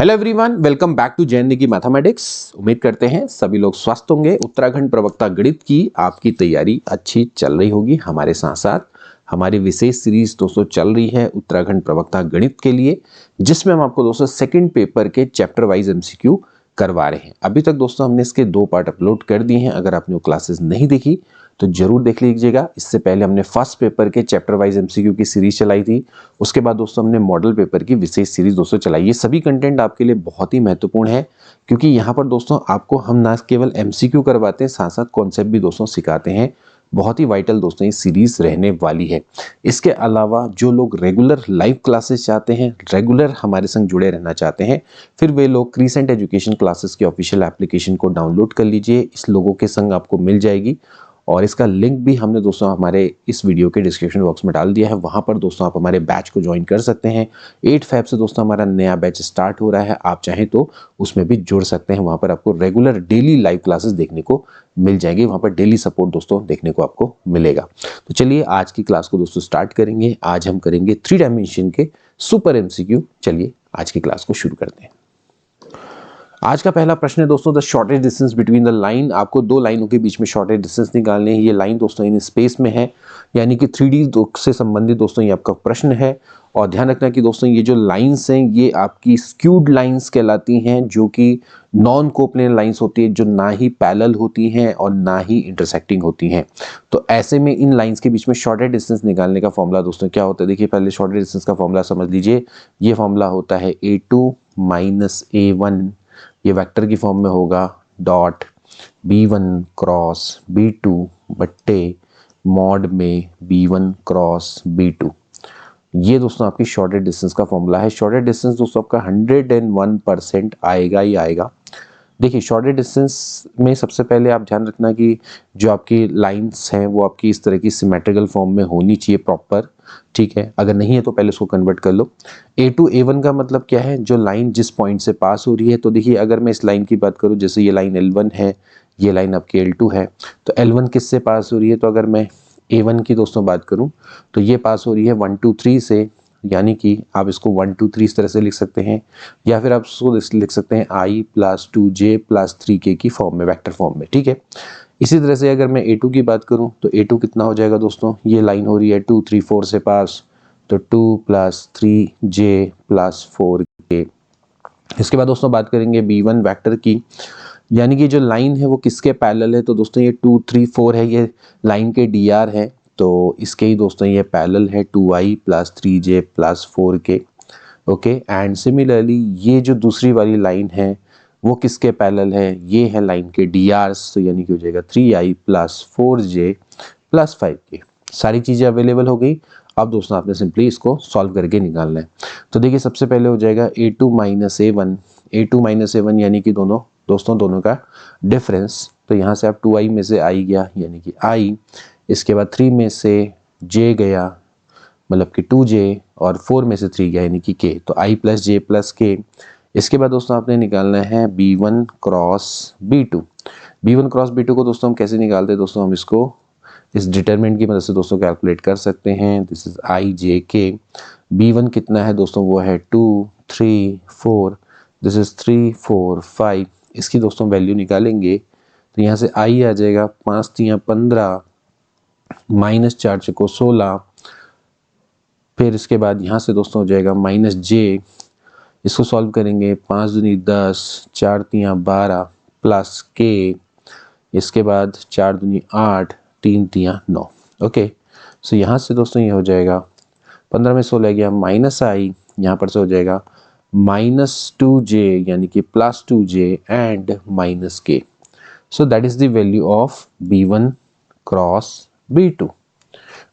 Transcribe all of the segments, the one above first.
Hello everyone, welcome back to Jain की mathematics. उम्मीद करते हैं सभी लोग स्वस्थ होंगे। उत्तराखंड प्रवक्ता गणित की आपकी तैयारी अच्छी चल रही होगी। हमारे साथ साथ हमारी विशेष सीरीज दोस्तों चल रही है उत्तराखंड प्रवक्ता गणित के लिए, जिसमें हम आपको दोस्तों सेकंड पेपर के चैप्टर वाइज एमसीक्यू करवा रहे हैं। अभी तक दोस्तों हमने इसके 2 पार्ट अपलोड कर दिए हैं। अगर आपने वो क्लासेस नहीं देखी तो जरूर देख लीजिएगा। इससे पहले हमने फर्स्ट पेपर के चैप्टर वाइज एमसीक्यू की सीरीज चलाई थी। उसके बाद दोस्तों हमने मॉडल पेपर की विशेष सीरीज दोस्तों चलाई। ये सभी कंटेंट आपके लिए बहुत ही महत्वपूर्ण है, क्योंकि यहाँ पर दोस्तों आपको हम ना केवल एमसीक्यू करवाते हैं, साथ साथ कॉन्सेप्ट भी दोस्तों सिखाते हैं। बहुत ही वाइटल दोस्तों ये सीरीज रहने वाली है। इसके अलावा जो लोग रेगुलर लाइव क्लासेस चाहते हैं, रेगुलर हमारे संग जुड़े रहना चाहते हैं, फिर वे लोग क्रीसेंट एजुकेशन क्लासेस की ऑफिशियल एप्लीकेशन को डाउनलोड कर लीजिए। इस लोगों के संग आपको मिल जाएगी और इसका लिंक भी हमने दोस्तों हमारे इस वीडियो के डिस्क्रिप्शन बॉक्स में डाल दिया है। वहां पर दोस्तों आप हमारे बैच को ज्वाइन कर सकते हैं। 8 फेब से दोस्तों हमारा नया बैच स्टार्ट हो रहा है। आप चाहें तो उसमें भी जुड़ सकते हैं। वहां पर आपको रेगुलर डेली लाइव क्लासेस देखने को मिल जाएगी। वहां पर डेली सपोर्ट दोस्तों देखने को आपको मिलेगा। तो चलिए आज की क्लास को दोस्तों स्टार्ट करेंगे। आज हम करेंगे 3 डायमेंशन के सुपर एमसीक्यू। चलिए आज की क्लास को शुरू करते हैं। आज का पहला प्रश्न है दोस्तों, the shortest distance between the line. आपको 2 लाइनों के बीच में शॉर्टेस्ट डिस्टेंस निकालने हैं। ये लाइन दोस्तों इन स्पेस में है, यानी कि 3D से संबंधित दोस्तों ये आपका प्रश्न है। और ध्यान रखना कि दोस्तों ये जो लाइंस हैं ये आपकी स्क्यूड लाइंस कहलाती हैं, जो कि नॉन कोप्लेनर लाइंस होती है, जो ना ही पैरेलल होती हैं और ना ही इंटरसेक्टिंग होती हैं। तो ऐसे में इन लाइंस के बीच में शॉर्टेस्ट डिस्टेंस निकालने का फॉर्मूला दोस्तों क्या होता है। देखिए पहले शॉर्टेस्ट डिस्टेंस का फॉर्मूला समझ लीजिए। ये फॉर्मूला होता है a2 माइनस a1, ये वेक्टर की फॉर्म में होगा, डॉट b1 क्रॉस b2 बट्टे मॉड में b1 क्रॉस b2। ये दोस्तों आपकी शॉर्टेस्ट डिस्टेंस का फॉर्मूला है। शॉर्टेस्ट डिस्टेंस दोस्तों आपका 101% आएगा ही आएगा। देखिए शॉर्टेस्ट डिस्टेंस में सबसे पहले आप ध्यान रखना कि जो आपकी लाइंस हैं वो आपकी इस तरह की सिमेट्रिकल फॉर्म में होनी चाहिए प्रॉपर, ठीक है। अगर नहीं है तो पहले उसको कन्वर्ट कर लो। A2 A1 का मतलब क्या है, जो लाइन जिस पॉइंट से पास हो रही है। तो देखिए अगर मैं इस लाइन की बात करूं, जैसे ये लाइन L1 है, ये लाइन आपकी L2 है, तो L1 किससे पास हो रही है। तो अगर मैं A1 की दोस्तों बात करूं तो ये पास हो रही है 1 2 3 से, यानी कि आप इसको 1 2 3 इस तरह से लिख सकते हैं, या फिर आप इसको लिख सकते हैं I + 2j + 3k की फॉर्म में, वेक्टर फॉर्म में, ठीक है। इसी तरह से अगर मैं A2 की बात करूं तो A2 कितना हो जाएगा दोस्तों, ये लाइन हो रही है 2 3 4 से पास, तो 2 + 3j + 4k। इसके बाद दोस्तों बात करेंगे B1 वेक्टर की, यानी कि जो लाइन है वो किसके पैरेलल है। तो दोस्तों ये 2 3 4 है, ये लाइन के DR है, तो इसके ही दोस्तों ये पैरेलल है 2i + 3j + 4k। Okay, and similarly ये जो दूसरी वाली लाइन है वो किसके पैरेलल है, ये है लाइन के DRs, तो यानी कि हो जाएगा 3i + 4j + 5k। सारी चीज़ें अवेलेबल हो गई। अब दोस्तों आपने सिंपली इसको सॉल्व करके निकालना है। तो देखिए सबसे पहले हो जाएगा A2 - A1, A2 - A1 यानी कि दोनों का डिफरेंस। तो यहाँ से आप 2i में से i गया, यानी कि i, इसके बाद 3 में से j गया, मतलब कि 2j, और 4 में से 3 गया, यानी कि k, तो i + j + k। इसके बाद दोस्तों आपने निकालना है B1 cross B2। B1 cross B2 को दोस्तों हम कैसे निकालते हैं, दोस्तों हम इसको इस डिटरमिनेंट की मदद से दोस्तों कैलकुलेट कर सकते हैं। This is i j k। B1 कितना है दोस्तों, वो है 2 3 4, दिस इज 3 4 5। इसकी दोस्तों वैल्यू निकालेंगे तो यहाँ से i आ जाएगा 5 3 15, -4 चको 16, फिर इसके बाद यहाँ से दोस्तों हो जाएगा -j। इसको सॉल्व करेंगे, 5 दूनी 10, 4 तियाँ 12 + k, इसके बाद 4 दूनी 8, 3 तियाँ 9। ओके, सो यहाँ से दोस्तों ये हो जाएगा 15 में 16 गया, -i, यहाँ पर से हो जाएगा -2j, यानी कि +2j and -k। So that is the value of B1 cross B2।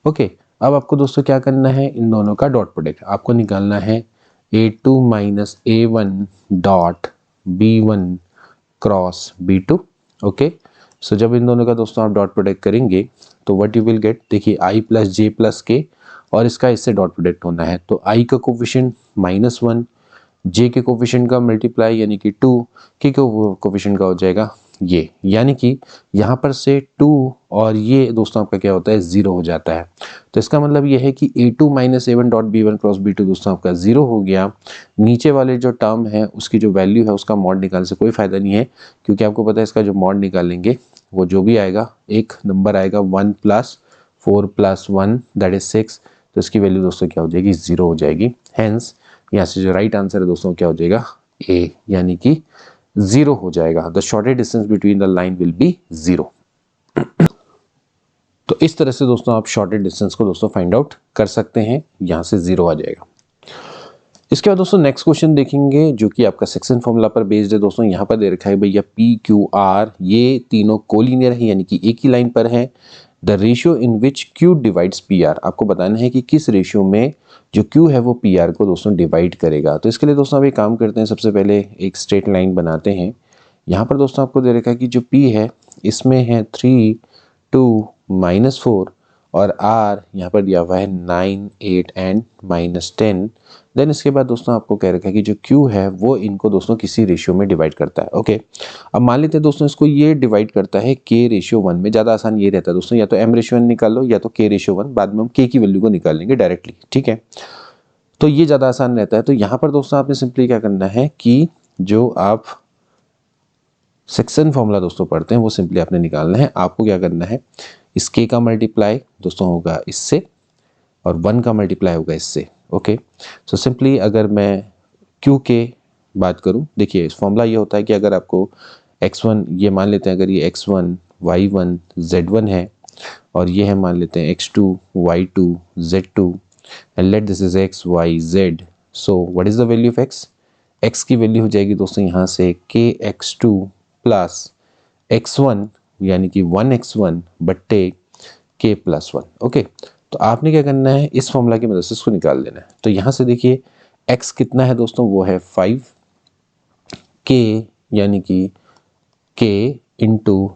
Okay, अब आपको दोस्तों क्या करना है, इन दोनों का डॉट प्रोडक्ट आपको निकालना है। A2 - A1 dot B1 cross B2। Okay, सो जब इन दोनों का दोस्तों आप डॉट प्रोडक्ट करेंगे तो व्हाट यू विल गेट, देखिए i + j + k, और इसका इससे डॉट प्रोडक्ट होना है। तो i का कोफिशिएंट -1, j के कोफिशिएंट का मल्टीप्लाई यानी कि 2, k के कोफिशिएंट का हो जाएगा ये, यानी कि यहाँ पर से 2 और ये दोस्तों आपका क्या होता है 0 हो जाता है। तो इसका मतलब ये है कि a2 minus a1 dot b1 cross b2 दोस्तों आपका 0 हो गया। नीचे वाले जो टर्म है उसकी जो वैल्यू है उसका मॉड निकालने से कोई फ़ायदा नहीं है, क्योंकि आपको पता है इसका जो मॉड निकालेंगे वो जो भी आएगा एक नंबर आएगा 1 + 4 + 1 दैट इज 6, तो इसकी वैल्यू दोस्तों क्या हो जाएगी 0 हो जाएगी। हैंस यहाँ से जो राइट आंसर है दोस्तों क्या हो जाएगा ए, यानी कि 0 हो जाएगा। The shortest distance between the line will be 0। तो इस तरह से दोस्तों आप शॉर्टेस्ट डिस्टेंस को दोस्तों फाइंड आउट कर सकते हैं, यहाँ से 0 आ जाएगा। इसके बाद दोस्तों नेक्स्ट क्वेश्चन देखेंगे जो कि आपका सेक्शन फॉर्मूला पर बेस्ड है। दोस्तों यहाँ पर दे रखा है भैया पी क्यू आर, ये तीनों कोलिनियर है यानी कि एक ही लाइन पर है। The ratio in which Q divides P R, आपको बताना है कि किस रेशियो में जो क्यू है वो पी आर को दोस्तों डिवाइड करेगा। तो इसके लिए दोस्तों आप एक काम करते हैं, सबसे पहले एक स्ट्रेट लाइन बनाते हैं। यहाँ पर दोस्तों आपको दे रखा है कि जो पी है इसमें है 3, 2, -4 और आर यहाँ पर दिया हुआ है 9, 8 एंड -10। देन इसके बाद दोस्तों आपको कह रखा है कि जो क्यू है वो इनको दोस्तों किसी रेशियो में डिवाइड करता है। ओके, अब मान लेते हैं दोस्तों इसको ये डिवाइड करता है k/1 में। ज़्यादा आसान ये रहता है दोस्तों, या तो m/1 निकाल लो या तो k/1, बाद में हम k की वैल्यू को निकाल लेंगे डायरेक्टली, ठीक है। तो ये ज़्यादा आसान रहता है। तो यहाँ पर दोस्तों आपने सिंपली क्या करना है कि जो आप सेक्शन फॉर्मूला दोस्तों पढ़ते हैं वो सिंपली आपने निकालना है। आपको क्या करना है, इस k का मल्टीप्लाई दोस्तों होगा इससे और 1 का मल्टीप्लाई होगा इससे। ओके, सो सिंपली अगर मैं q के बात करूं, देखिए इस फॉर्मूला ये होता है कि अगर आपको x1, ये मान लेते हैं अगर ये x1, y1, z1 है और ये है मान लेते हैं x2, y2, z2 and let this is x, y, z। So what is the value of x? x की वैल्यू हो जाएगी दोस्तों यहाँ से kx2 प्लस x1 यानी कि 1x1 बट्टे k + 1। ओके, तो आपने क्या करना है, इस फॉर्मूला की मदद से इसको निकाल लेना है। तो यहाँ से देखिए x कितना है दोस्तों, वो है 5, k यानी कि k ×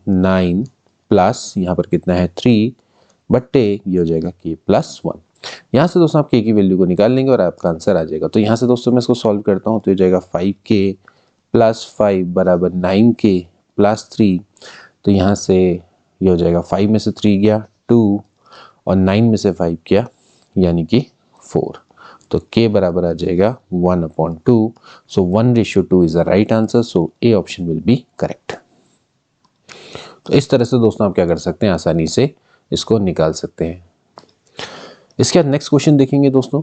9 प्लस यहाँ पर कितना है 3 बट्टे ये हो जाएगा k + 1। यहाँ से दोस्तों आप k की वैल्यू को निकाल लेंगे और आपका आंसर आ जाएगा। तो यहाँ से दोस्तों मैं इसको सॉल्व करता हूँ तो ये जाएगा 5k + 5 बराबर 9k + 3। तो यहाँ से ये हो जाएगा 5 में से 3 गया 2 और 9 में से 5 गया यानी कि 4। तो k बराबर आ जाएगा 1/2। सो 1/2 is the right answer. So A option will be correct. तो इस तरह से दोस्तों आप क्या कर सकते हैं, आसानी से इसको निकाल सकते हैं। इसके बाद नेक्स्ट क्वेश्चन देखेंगे दोस्तों,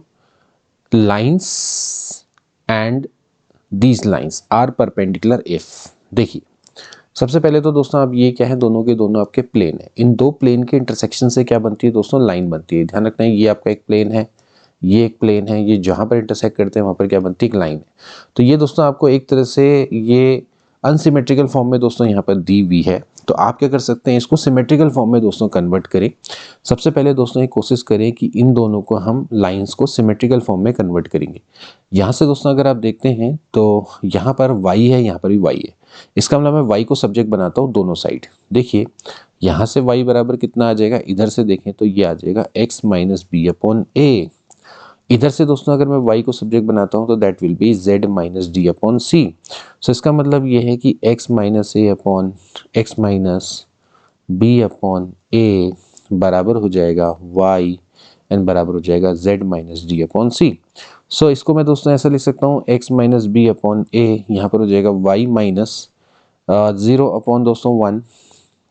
lines and these lines are perpendicular if. देखिए सबसे पहले तो दोस्तों आप ये क्या है, दोनों के दोनों आपके प्लेन है। इन दो प्लेन के इंटरसेक्शन से क्या बनती है दोस्तों, लाइन बनती है। ध्यान रखना है ये आपका एक प्लेन है, ये एक प्लेन है, ये जहाँ पर इंटरसेक्ट करते हैं वहाँ पर क्या बनती है, एक लाइन है। तो ये दोस्तों आपको एक तरह से ये अनसिमेट्रिकल फॉर्म में दोस्तों यहाँ पर दी हुई है। तो आप क्या कर सकते हैं, इसको सिमेट्रिकल फॉर्म में दोस्तों कन्वर्ट करें। सबसे पहले दोस्तों ये कोशिश करें कि इन दोनों को हम लाइंस को सिमेट्रिकल फॉर्म में कन्वर्ट करेंगे। यहाँ से दोस्तों अगर आप देखते हैं तो यहाँ पर y है, यहाँ पर भी y है। इसका मतलब मैं y को सब्जेक्ट बनाता हूँ दोनों साइड। देखिए यहाँ से y बराबर कितना आ जाएगा, इधर से देखें तो ये आ जाएगा x - b/a। इधर से दोस्तों अगर मैं y को सब्जेक्ट बनाता हूँ तो that will be z - d/c। सो इसका मतलब ये है कि x - b/a बराबर हो जाएगा y एंड बराबर हो जाएगा z - d/c। सो इसको मैं दोस्तों ऐसा लिख सकता हूँ x - b/a यहाँ पर हो जाएगा y - 0 दोस्तों 1,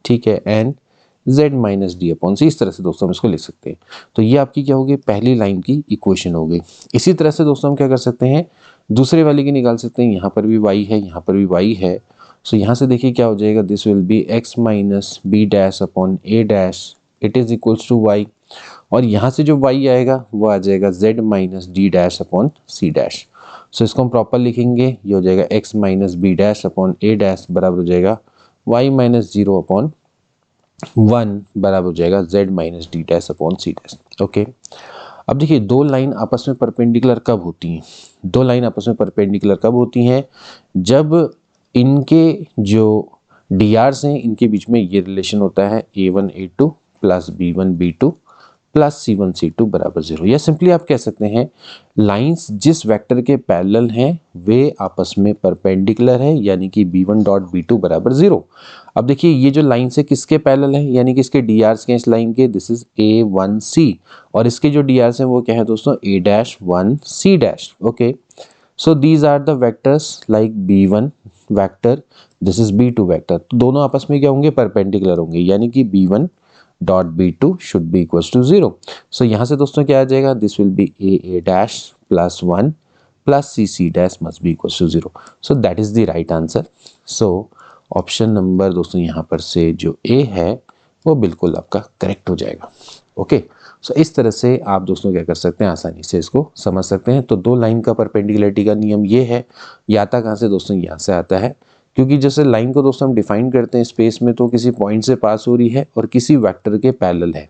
ठीक है, एंड z - d/c। इस तरह से दोस्तों हम इसको लिख सकते हैं। तो ये आपकी क्या होगी, पहली लाइन की इक्वेशन हो गई। इसी तरह से दोस्तों हम क्या कर सकते हैं, दूसरे वाले की निकाल सकते हैं। यहाँ पर भी y है, यहाँ पर भी y है। सो यहाँ से देखिए क्या हो जाएगा, this will be x - b'/a' it is equals to y। और यहाँ से जो y आएगा वो आ जाएगा z - d'/c'। सो इसको हम प्रॉपर लिखेंगे, ये हो जाएगा x - b'/a' बराबर हो जाएगा y - 0/1 बराबर हो जाएगा z - d'/c'। ओके, अब देखिए दो लाइन आपस में परपेंडिकुलर कब होती हैं, दो लाइन आपस में परपेंडिकुलर कब होती हैं, जब इनके जो DRs हैं इनके बीच में ये रिलेशन होता है a1 a2 plus b1 b2 plus C1 C2 बराबर 0। या सिंपली आप कह सकते हैं लाइंस जिस वेक्टर के पैरेलल हैं वे आपस में परपेंडिकुलर है, यानी कि B1 डॉट B2 बराबर 0। अब देखिए ये जो लाइन से किसके पैरेलल है, यानी कि इसके DRs के इस लाइन के, दिस इज A1C, और इसके जो DRs हैं वो क्या है दोस्तों, A'1C'। Okay, so these are the vectors like B1 vector, this is B2 vector. तो दोनों आपस में क्या होंगे, परपेंडिकुलर होंगे, यानी कि B1 dot B2 should be equals to 0। So यहाँ से दोस्तों क्या आ जाएगा, this will be A plus 1 plus C must be equals to 0। So that is the right answer. So option number दोस्तों यहाँ पर से जो A है वो बिल्कुल आपका करेक्ट हो जाएगा। ओके, सो इस तरह से आप दोस्तों क्या कर सकते हैं, आसानी से इसको समझ सकते हैं। तो दो लाइन का परपेंडिकुलरिटी का नियम ये है, ये आता कहाँ से दोस्तों, यहाँ से आता है, क्योंकि जैसे लाइन को दोस्तों हम डिफाइन करते हैं स्पेस में, तो किसी पॉइंट से पास हो रही है और किसी वेक्टर के पैरेलल है।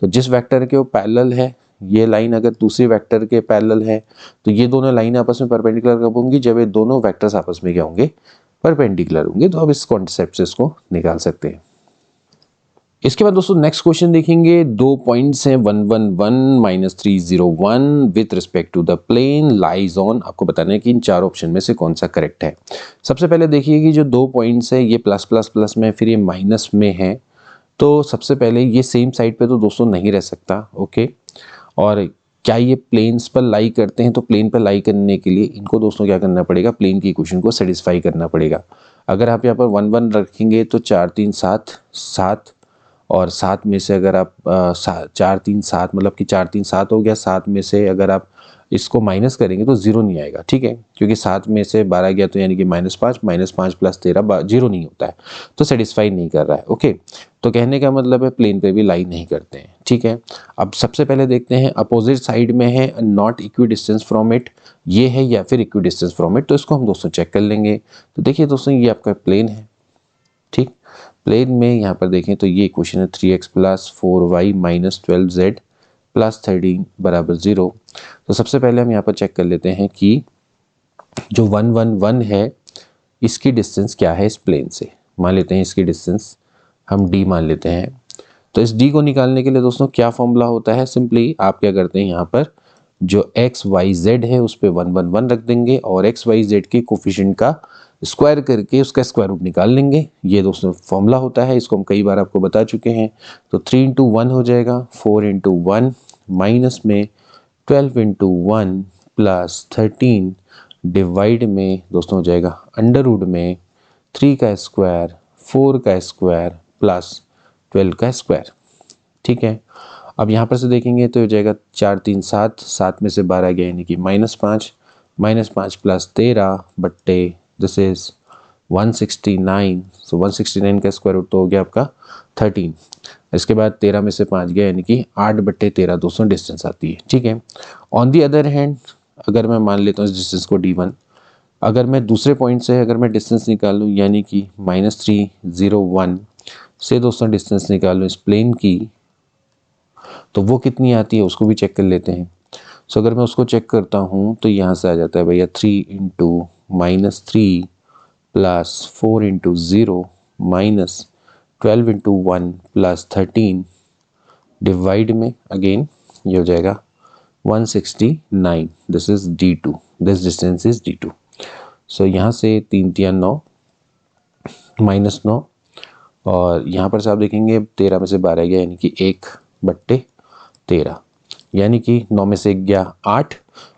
तो जिस वेक्टर के वो पैरेलल है, ये लाइन अगर दूसरे वेक्टर के पैरेलल है, तो ये दोनों लाइन आपस में परपेंडिकुलर कब होंगी, जब ये दोनों वेक्टर्स आपस में क्या होंगे, परपेंडिकुलर होंगे। तो अब इस कॉन्सेप्ट से इसको निकाल सकते हैं। इसके बाद दोस्तों नेक्स्ट क्वेश्चन देखेंगे। दो पॉइंट्स हैं 1 1 1 minus 3 0 1 with respect to the plane lies on. आपको बताना है कि इन चार ऑप्शन में से कौन सा करेक्ट है। सबसे पहले देखिए कि जो दो पॉइंट्स है ये प्लस प्लस प्लस में, फिर ये माइनस में है, तो सबसे पहले ये सेम साइड पे तो दोस्तों नहीं रह सकता। ओके, और क्या ये प्लेन्स पर लाई करते हैं, तो प्लेन पर लाई करने के लिए इनको दोस्तों क्या करना पड़ेगा, प्लेन की इक्वेशन को सेटिस्फाई करना पड़ेगा। अगर आप यहाँ पर 1 1 रखेंगे तो 4 3 7 7, और 7 में से अगर आप 4 3 7 मतलब कि 4 3 7 हो गया, 7 में से अगर आप इसको माइनस करेंगे तो 0 नहीं आएगा। ठीक है, क्योंकि 7 में से 12 गया तो यानी कि -5 -5 प्लस 13 0 नहीं होता है, तो सेटिस्फाई नहीं कर रहा है। ओके, तो कहने का मतलब है प्लेन पे भी लाई नहीं करते हैं। ठीक है, अब सबसे पहले देखते हैं अपोजिट साइड में है not equi distance from it, ये है या फिर इक्वी डिस्टेंस फ्रॉम इट, तो इसको हम दोस्तों चेक कर लेंगे। तो देखिए दोस्तों ये आपका प्लेन है। ठीक, प्लेन में यहाँ पर देखें तो ये इक्वेशन है 3x plus 4y minus 12z plus 13 बराबर 0। तो सबसे पहले हम यहाँ पर चेक कर लेते हैं कि जो 1 1 1 है इसकी डिस्टेंस क्या है इस प्लेन से। मान लेते हैं इसकी डिस्टेंस हम d मान लेते हैं। तो इस d को निकालने के लिए दोस्तों क्या फॉर्मूला होता है, सिंपली आप क्या करते हैं यहाँ पर जो x y z है उस पर 1 1 1 रख देंगे और x y z के कोफिशिएंट का स्क्वायर करके उसका स्क्वायर रूट निकाल लेंगे। ये दोस्तों फॉर्मूला होता है, इसको हम कई बार आपको बता चुके हैं। तो 3 इंटू 1 हो जाएगा, 4 इंटू 1 माइनस में 12 इंटू 1 प्लस 13 डिवाइड में दोस्तों हो जाएगा अंडर रूट में 3 का स्क्वायर 4 का स्क्वायर प्लस 12 का स्क्वायर। ठीक है, अब यहाँ पर से देखेंगे तो हो जाएगा 4 3 7, 7 में से 12 गया यानी कि -5 प्लस 13 बट्टे दिस इज 169। सो 169 का स्क्वायर रूट तो हो गया आपका 13। इसके बाद 13 में से 5 गया यानी कि 8/13 दोस्तों डिस्टेंस आती है। ठीक है, ऑन दी अदर हैंड अगर मैं मान लेता हूँ इस डिस्टेंस को d1, अगर मैं दूसरे पॉइंट से अगर मैं डिस्टेंस निकालूँ यानी कि -3 0 1 से दोस्तों डिस्टेंस निकालूँ इस प्लेन की, तो वो कितनी आती है उसको भी चेक कर लेते हैं। सो अगर मैं उसको चेक करता हूँ तो यहाँ से आ जाता है भैया 3 into -3 plus 4 into 0 minus 12 into 1 plus 13 divide में अगेन ये हो जाएगा 169। This is d2, this distance is d2। सो यहाँ से 3 3 9 -9, और यहाँ पर से आप देखेंगे 13 में से 12 गया यानी कि 1/13, यानी कि 9 में से 1 गया 8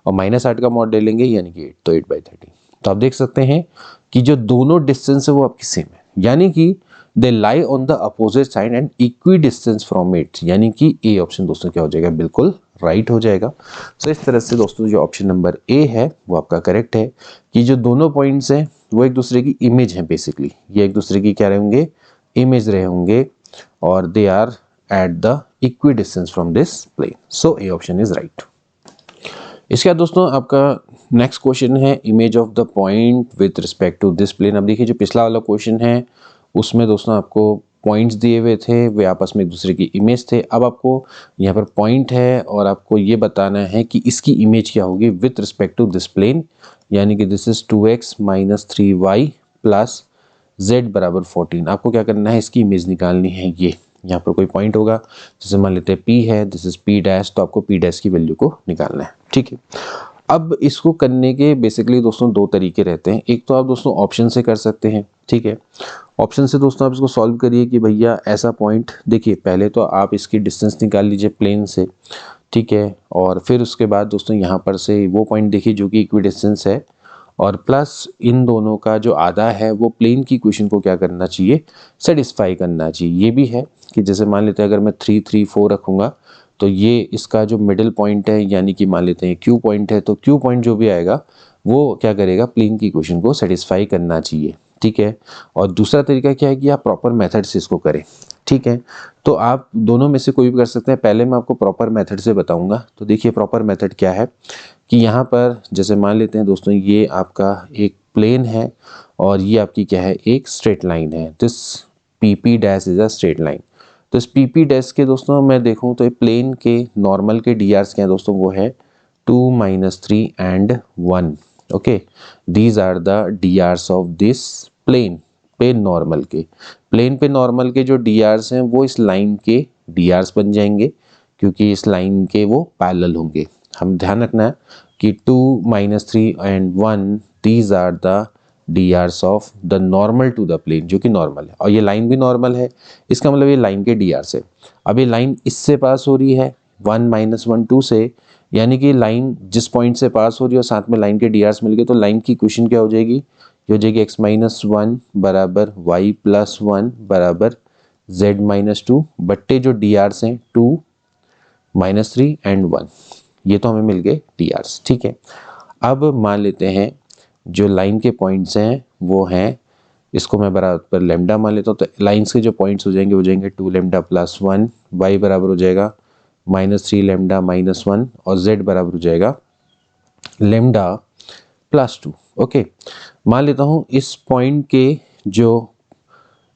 और -8 का मॉड ले लेंगे यानी कि 8, तो 8/13। तो आप देख सकते हैं कि जो दोनों डिस्टेंस है वो आपकी सेम है, यानी कि they lie on the opposite side and equidistance from it, यानी कि ए ऑप्शन दोस्तों क्या हो जाएगा, बिल्कुल राइट हो जाएगा। सो इस तरह से दोस्तों जो ऑप्शन नंबर ए है वो आपका करेक्ट है कि जो दोनों पॉइंट्स हैं वो एक दूसरे की इमेज है। बेसिकली ये एक दूसरे की क्या रहे होंगे, इमेज रहे होंगे, और they are at the equidistance from this plane. So A option is right. इसके बाद दोस्तों आपका नेक्स्ट क्वेश्चन है image of the point with respect to this plane. अब देखिए जो पिछला वाला क्वेश्चन है उसमें दोस्तों आपको पॉइंट्स दिए हुए थे, वे आपस में एक दूसरे की इमेज थे। अब आपको यहाँ पर पॉइंट है और आपको ये बताना है कि इसकी इमेज क्या होगी with respect to this plane, यानी कि this is 2x minus 3y plus z बराबर 14। आपको क्या करना है, इसकी इमेज निकालनी है। यहाँ पर कोई पॉइंट होगा, जैसे मान लेते हैं P है, दिस इज P डैश, तो आपको P डैश की वैल्यू को निकालना है। ठीक है, अब इसको करने के बेसिकली दोस्तों दो तरीके रहते हैं। एक तो आप दोस्तों ऑप्शन से कर सकते हैं। ठीक है, ऑप्शन से दोस्तों आप इसको सॉल्व करिए कि भैया ऐसा पॉइंट, देखिए पहले तो आप इसकी डिस्टेंस निकाल लीजिए प्लेन से। ठीक है, और फिर उसके बाद दोस्तों यहाँ पर से वो पॉइंट देखिए जो कि इक्विडिस्टेंस है, और प्लस इन दोनों का जो आधा है वो प्लेन की इक्वेशन को क्या करना चाहिए, सेटिस्फाई करना चाहिए। ये भी है कि जैसे मान लेते हैं अगर मैं 3 3 4 रखूँगा तो ये इसका जो मिडिल पॉइंट है, यानी कि मान लेते हैं क्यू पॉइंट है, तो क्यू पॉइंट जो भी आएगा वो क्या करेगा, प्लेन की इक्वेशन को सेटिस्फाई करना चाहिए। ठीक है, और दूसरा तरीका क्या है कि आप प्रॉपर मेथड से इसको करें। ठीक है, तो आप दोनों में से कोई भी कर सकते हैं। पहले मैं आपको प्रॉपर मेथड से बताऊंगा। तो देखिए प्रॉपर मेथड क्या है कि यहाँ पर जैसे मान लेते हैं दोस्तों ये आपका एक प्लेन है और ये आपकी क्या है, एक स्ट्रेट लाइन है। This PP dash is a straight line. तो इस PP डैश के दोस्तों मैं देखूँ तो ये प्लेन के नॉर्मल के DRs क्या है दोस्तों, वो है 2 -3 and 1। Okay, these are the DRs of this plane पे नॉर्मल के। प्लेन पे नॉर्मल के जो DRs हैं वो इस लाइन के DRs बन जाएंगे, क्योंकि इस लाइन के वो पैरेलल होंगे। हम ध्यान रखना है कि 2 -3 and 1 these are the DRs of the normal to the plane, जो कि नॉर्मल है, और ये लाइन भी नॉर्मल है। इसका मतलब ये लाइन के DRs है। अब ये लाइन इससे पास हो रही है 1 -1 2 से, यानी कि लाइन जिस पॉइंट से पास हो रही है और साथ में लाइन के DRs मिल गए, तो लाइन की इक्वेशन क्या हो जाएगी, ये हो जाएगी x-1 बराबर y+1 बराबर z-2 बट्टे जो DRs हैं 2 -3 एंड 1, ये तो हमें मिल गए DRs। ठीक है, अब मान लेते हैं जो लाइन के पॉइंट्स हैं वो हैं, इसको मैं बराबर लेमडा मान लेता हूँ। तो लाइन्स के जो पॉइंट्स हो जाएंगे 2 लेमडा प्लस 1, y बराबर हो जाएगा -3 लेमडा -1, और z बराबर हो जाएगा लेमडा +2। ओके, मान लेता हूँ इस पॉइंट के जो,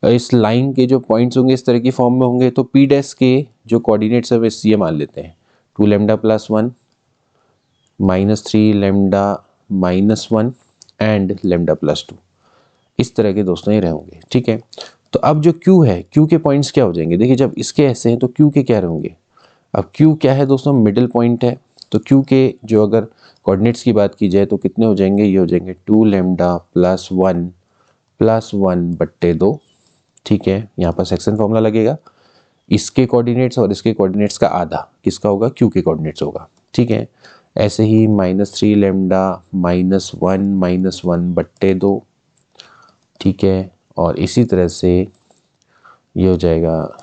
इस लाइन के जो पॉइंट्स होंगे इस तरह की फॉर्म में होंगे। तो P डैश के जो कोऑर्डिनेट्स है ये मान लेते हैं 2 लेमडा +1 -3 लेमडा -1 एंड लेमडा +2, इस तरह के दोस्तों ये रहेंगे। ठीक है, तो अब जो Q है, Q के पॉइंट्स क्या हो जाएंगे, देखिए जब इसके ऐसे हैं तो Q के क्या रहेंगे। अब Q क्या है दोस्तों, मिडिल पॉइंट है। तो Q के जो अगर कोऑर्डिनेट्स की बात की जाए तो कितने हो जाएंगे, ये हो जाएंगे 2 लेमडा +1 बट्टे 2। ठीक है, यहाँ पर सेक्शन फॉर्मूला लगेगा, इसके कोऑर्डिनेट्स और इसके कोऑर्डिनेट्स का आधा किसका होगा, Q के कोऑर्डिनेट्स होगा। ठीक है, ऐसे ही -3 लेमडा -1 बट्टे 2। ठीक है, और इसी तरह से ये हो जाएगा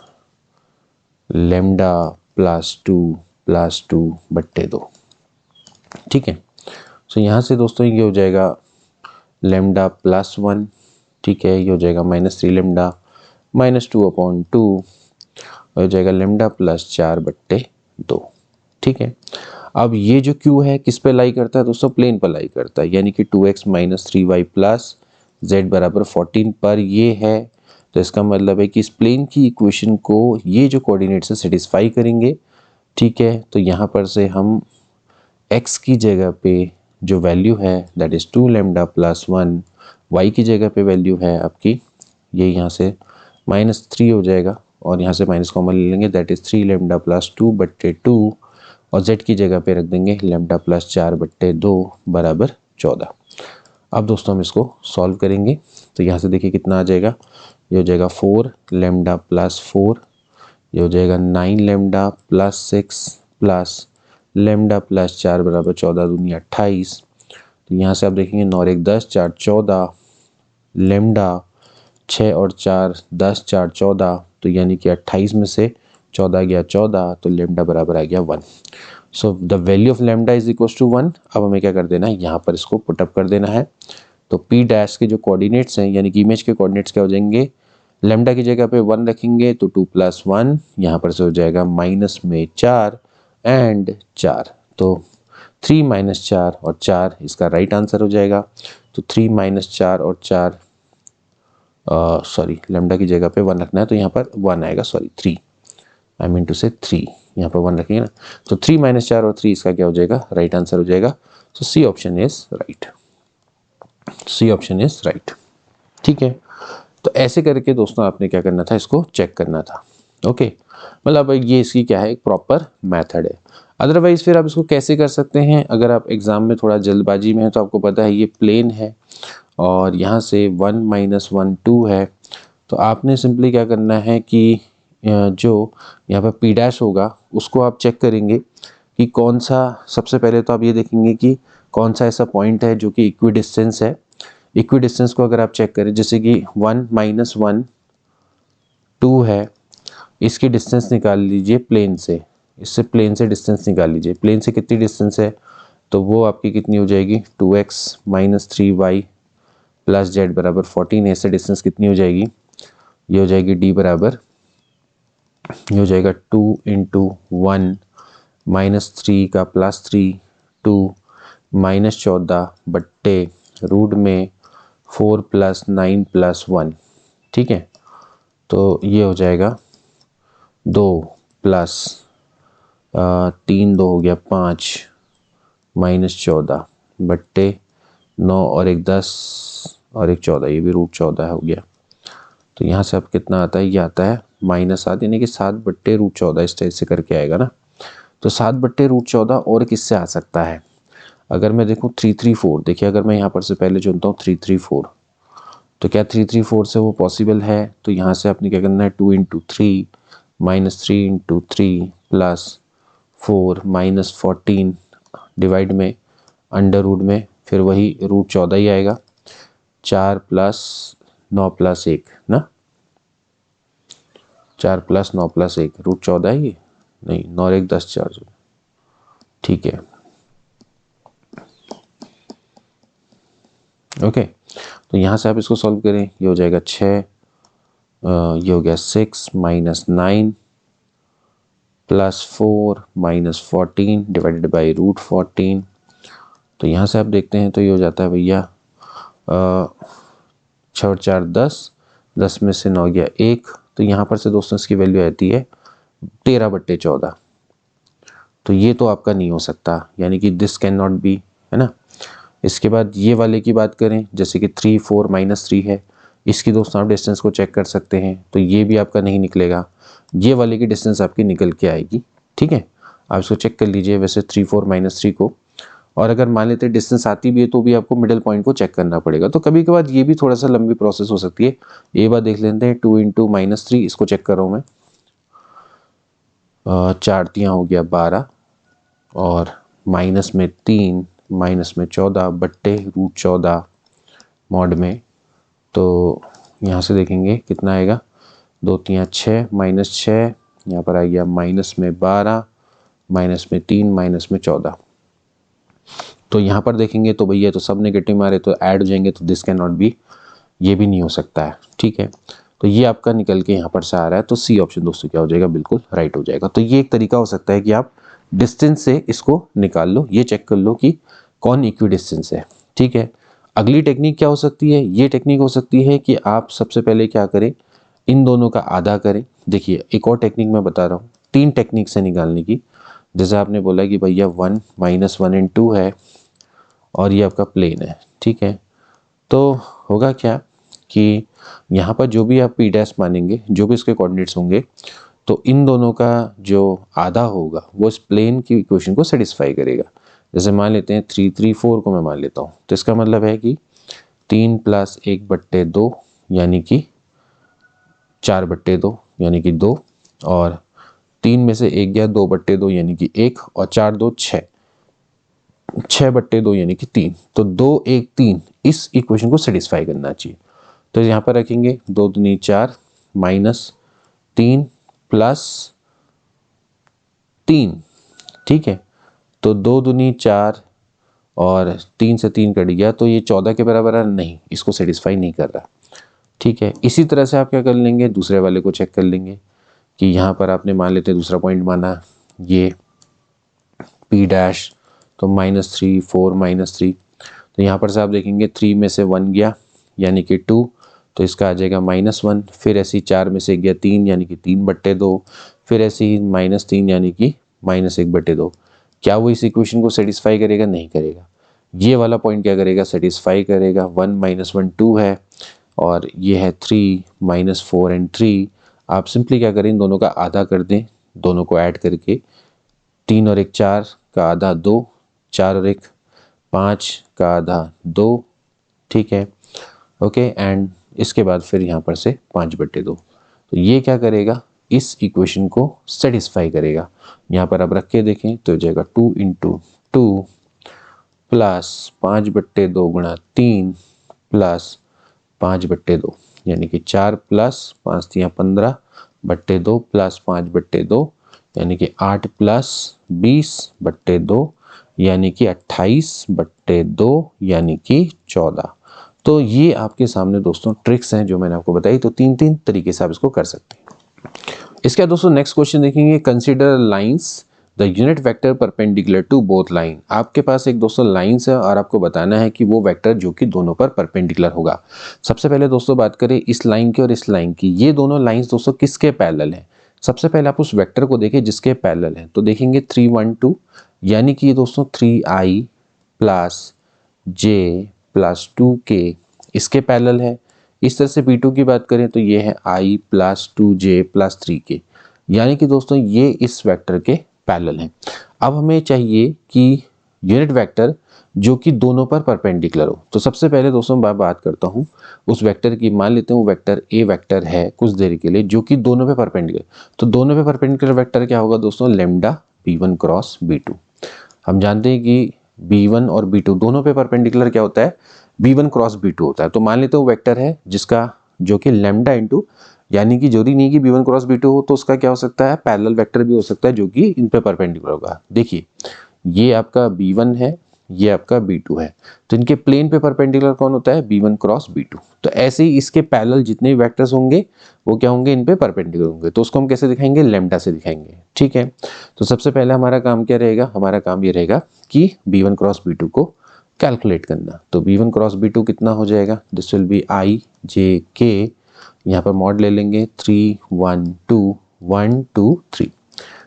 लेमडा +2 बट्टे 2। ठीक है, सो यहाँ से दोस्तों ये हो जाएगा लेमडा +1। ठीक है, ये हो जाएगा -3 लेमडा -2/2, हो जाएगा लेमडा +4 बट्टे 2। ठीक है, अब ये जो Q है किस पे लाई करता है दोस्तों, प्लेन पर लाई करता है, यानी कि 2x - 3y प्लस z बराबर 14 पर ये है। तो इसका मतलब है कि इस प्लेन की इक्वेशन को ये जो कोऑर्डिनेट से सेटिस्फाई करेंगे। ठीक है, तो यहाँ पर से हम x की जगह पे जो वैल्यू है दैट इज़ 2 लेमडा +1, y की जगह पे वैल्यू है आपकी, ये यहाँ से -3 हो जाएगा और यहाँ से माइनस कॉमन ले लेंगे, दैट इज़ 3 लेमडा +2 बट्टे 2, और z की जगह पे रख देंगे लेमडा +4 बट्टे 2 बराबर 14। अब दोस्तों हम इसको सॉल्व करेंगे। तो यहाँ से देखिए कितना आ जाएगा, ये हो जाएगा 4 लेमडा +4, ये हो जाएगा 9 लेमडा +6 प्लस लेमडा +4 बराबर 14 दूनी 28। तो यहाँ से आप देखेंगे 9 और 1 10, 4 14, लेमडा 6 और 4 10, 4 14, तो यानी कि 28 में से 14 गया 14, तो लेमडा बराबर आ गया 1। So the value of lambda is equal to 1। अब हमें क्या कर देना है, यहाँ पर इसको पुटअप कर देना है। तो P डैश के जो कोऑर्डिनेट्स हैं, यानी कि इमेज के कोऑर्डिनेट्स क्या हो जाएंगे, लेमडा की जगह पे 1 रखेंगे तो 2 + 1, यहाँ पर से हो जाएगा माइनस में 4 एंड 4, तो 3 - 4 और 4 इसका राइट आंसर हो जाएगा। तो 3 - 4 और 4 सॉरी लेमडा की जगह पे 1 रखना है तो यहाँ पर 1 आएगा, सॉरी 3, आई मीन टू से 3, यहाँ पर 1 रखेंगे ना। तो 3 - 4 और 3 इसका क्या हो जाएगा, राइट आंसर हो जाएगा। So C option is right, C option is right. ठीक है, तो ऐसे करके दोस्तों आपने क्या करना था, इसको चेक करना था। ओके, मतलब ये इसकी क्या है, एक प्रॉपर मेथड है। अदरवाइज फिर आप इसको कैसे कर सकते हैं, अगर आप एग्जाम में थोड़ा जल्दबाजी में है तो आपको पता है ये प्लेन है और यहाँ से 1 - 1 2 है, तो आपने सिंपली क्या करना है कि जो यहाँ पर पी डैश होगा उसको आप चेक करेंगे कि कौन सा, सबसे पहले तो आप ये देखेंगे कि कौन सा ऐसा पॉइंट है जो कि इक्वी डिस्टेंस है। इक्वी डिस्टेंस को अगर आप चेक करें, जैसे कि 1 - 1 2 है, इसकी डिस्टेंस निकाल लीजिए प्लेन से, इससे प्लेन से डिस्टेंस निकाल लीजिए। प्लेन से कितनी डिस्टेंस है, तो वो आपकी कितनी हो जाएगी, 2x - 3y + z बराबर 14। ऐसे डिस्टेंस कितनी हो जाएगी, ये हो जाएगी d बराबर, ये हो जाएगा 2 × 1 - 3 का +3 2 -14 बट्टे रूट में 4 + 9 + 1। ठीक है, तो ये हो जाएगा 2 + 3 2 हो गया 5 -14 बट्टे 9 और 1 10 और 1 14, ये भी √14 हो गया। तो यहाँ से अब कितना आता है, ये आता है -7, यानी कि 7 बट्टे √14, इस टाइप से करके आएगा ना। तो 7 बट्टे √14 और किससे आ सकता है, अगर मैं देखूँ 3 3 4, देखिए अगर मैं यहाँ पर से पहले चुनता हूँ 3 3 4, तो क्या 3 3 4 से वो पॉसिबल है, तो यहाँ से आपने क्या करना है, 2 × 3 -3 × 3 + 4 -14 डिवाइड में अंडर रूट में, फिर वही √14 ही आएगा, 4 + 9 + 1 ना, 4 + 9 + 1 √14 है ये, नहीं 9 और 1 10 4, ठीक है ओके। तो यहाँ से आप इसको सॉल्व करें, ये हो जाएगा 6, ये हो गया 6 - 9 + 4 - 14 डिवाइडेड बाई √14। तो यहाँ से आप देखते हैं तो ये हो जाता है भैया 6 और 4 10, 10 में से 9 गया 1, तो यहाँ पर से दोस्तों इसकी वैल्यू आती है 13 बट्टे 14। तो ये तो आपका नहीं हो सकता, यानी कि दिस कैन नॉट बी, है ना। इसके बाद ये वाले की बात करें, जैसे कि 3 4 -3 है, इसकी दोस्तों आप डिस्टेंस को चेक कर सकते हैं, तो ये भी आपका नहीं निकलेगा, ये वाले की डिस्टेंस आपकी निकल के आएगी। ठीक है, आप इसको चेक कर लीजिए वैसे 3 4 -3 को, और अगर मान लेते हैं डिस्टेंस आती भी है तो भी आपको मिडिल पॉइंट को चेक करना पड़ेगा। तो कभी कभार ये भी थोड़ा सा लंबी प्रोसेस हो सकती है। ये बात देख लेते हैं, 2 × -3, इसको चेक कर रहा हूँ मैं, 4 तियाँ हो गया 12 और माइनस में 3 माइनस में 14 बट्टे √14 मॉड में, तो यहाँ से देखेंगे कितना आएगा, 2 तियाँ 6 -6, यहाँ पर आ गया माइनस में 12 माइनस में 3 माइनस में 14। तो यहाँ पर देखेंगे तो भैया तो सब नेगेटिव मारे तो ऐड हो जाएंगे, तो दिस कैन नॉट बी, ये भी नहीं हो सकता है। ठीक है, तो ये आपका निकल के यहाँ पर से आ रहा है, तो सी ऑप्शन दोस्तों क्या हो जाएगा, बिल्कुल राइट हो जाएगा। तो ये एक तरीका हो सकता है कि आप डिस्टेंस से इसको निकाल लो, ये चेक कर लो कि कौन इक्वी डिस्टेंस है। ठीक है, अगली टेक्निक क्या हो सकती है, ये टेक्निक हो सकती है कि आप सबसे पहले क्या करें, इन दोनों का आधा करें। देखिए एक और टेक्निक मैं बता रहा हूँ, 3 टेक्निक से निकालने की। जैसे आपने बोला कि भैया 1 - 1 × 2 है और ये आपका प्लेन है। ठीक है, तो होगा क्या कि यहाँ पर जो भी आप पी डैश मानेंगे, जो भी इसके कोऑर्डिनेट्स होंगे, तो इन दोनों का जो आधा होगा वो इस प्लेन की इक्वेशन को सेटिस्फाई करेगा। जैसे मान लेते हैं 3 3 4 को मैं मान लेता हूँ, तो इसका मतलब है कि 3 + 1 बट्टे 2 यानी कि 4 बट्टे 2 यानी कि 2, और 3 में से 1 गया 2 बट्टे 2 यानी कि 1, और 4 2 6, 6 बट्टे 2 यानी कि 3, तो 2 1 3 इस इक्वेशन को सेटिस्फाई करना चाहिए। तो यहाँ पर रखेंगे 2 दूनी 4 माइनस 3 प्लस 3। ठीक है, तो 2 दूनी 4 और 3 से 3 कट गया, तो ये 14 के बराबर है, नहीं, इसको सेटिस्फाई नहीं कर रहा। ठीक है, इसी तरह से आप क्या कर लेंगे, दूसरे वाले को चेक कर लेंगे कि यहाँ पर आपने मान लेते हैं दूसरा पॉइंट माना ये पी डैश, तो -3 4 -3, तो यहाँ पर से आप देखेंगे 3 में से 1 गया यानी कि 2, तो इसका आ जाएगा -1, फिर ऐसे ही 4 में से गया 3 यानी कि 3 बट्टे 2, फिर ऐसे ही -3 यानी कि -1 बट्टे 2। क्या वो इस इक्वेशन को सेटिस्फाई करेगा, नहीं करेगा। ये वाला पॉइंट क्या करेगा, सेटिस्फाई करेगा। 1 - 1 2 है और ये है 3 - 4 एंड 3, आप सिंपली क्या करें, इन दोनों का आधा कर दें, दोनों को ऐड करके 3 और 1 4 का आधा 2, 4 और 1 5 का आधा 2, ठीक है, ओके। एंड इसके बाद फिर यहाँ पर से 5/2, तो ये क्या करेगा, इस इक्वेशन को सेटिस्फाई करेगा। यहाँ पर अब रख के देखें तो हो जाएगा 2 × 2 प्लस 5/2 गुणा 3 प्लस 5/2, यानी कि 4 प्लस 5 × 15/2 प्लस 5/2, यानी कि 8 प्लस 20/2, यानी कि 28/2, यानी कि 14। तो ये आपके सामने दोस्तों ट्रिक्स हैं जो मैंने आपको बताई। तो 3 तरीके से आप इसको कर सकते हैं। इसके बाद दोस्तों नेक्स्ट क्वेश्चन देखेंगे, consider lines the unit vector perpendicular to both line. आपके पास एक दोस्तों लाइंस है और आपको बताना है कि वो वेक्टर जो कि दोनों पर परपेंडिकुलर होगा। सबसे पहले दोस्तों बात करें इस लाइन की और इस लाइन की, ये दोनों लाइंस दोस्तों किसके पैरेलल हैं। सबसे पहले आप उस वेक्टर को देखें जिसके पैरेलल हैं, तो देखेंगे 3 1 2, यानी कि ये दोस्तों 3i plus j plus 2k इसके पैरेलल है। इस तरह से P2 की बात करें तो ये है i plus 2j plus 3k, यानी कि दोस्तों ये इस वेक्टर के पैरेलल हैं। अब हमें चाहिए कि यूनिट वेक्टर जो कि दोनों पर परपेंडिकुलर हो। तो सबसे पहले दोस्तों मैं बात करता हूँ उस वेक्टर की, मान लेते हैं वो वेक्टर ए वेक्टर है कुछ देर के लिए जो कि दोनों पे परपेंडिकुलर। तो दोनों पे परपेंडिकुलर वेक्टर क्या होगा दोस्तों, लैम्डा b1 क्रॉस b2। हम जानते हैं कि b1 और b2 दोनों पे परपेंडिकुलर क्या होता है, b1 क्रॉस b2 होता है। तो मान लेते हैं वो वेक्टर है जिसका जो कि लैम्डा इंटू, यानी कि जरूरी नहीं कि b1 क्रॉस b2 हो, तो उसका क्या हो सकता है, पैरेलल वेक्टर भी हो सकता है जो कि इन पे परपेंडिकुलर होगा। देखिए ये आपका b1 है, ये आपका b2 है, तो इनके प्लेन पे परपेंडिकुलर कौन होता है, b1 क्रॉस b2। तो ऐसे ही इसके पैरेलल जितने भी वेक्टर्स होंगे वो क्या होंगे, इन पे परपेंडिकुलर होंगे। तो उसको हम कैसे दिखाएंगे, लैम्डा से दिखाएंगे, ठीक है। तो सबसे पहले हमारा काम क्या रहेगा, हमारा काम ये रहेगा कि b1 क्रॉस b2 को कैलकुलेट करना। तो b1 क्रॉस b2 कितना हो जाएगा, this will B i j k, यहाँ पर मॉड ले लेंगे 3 1 2 1 2 3।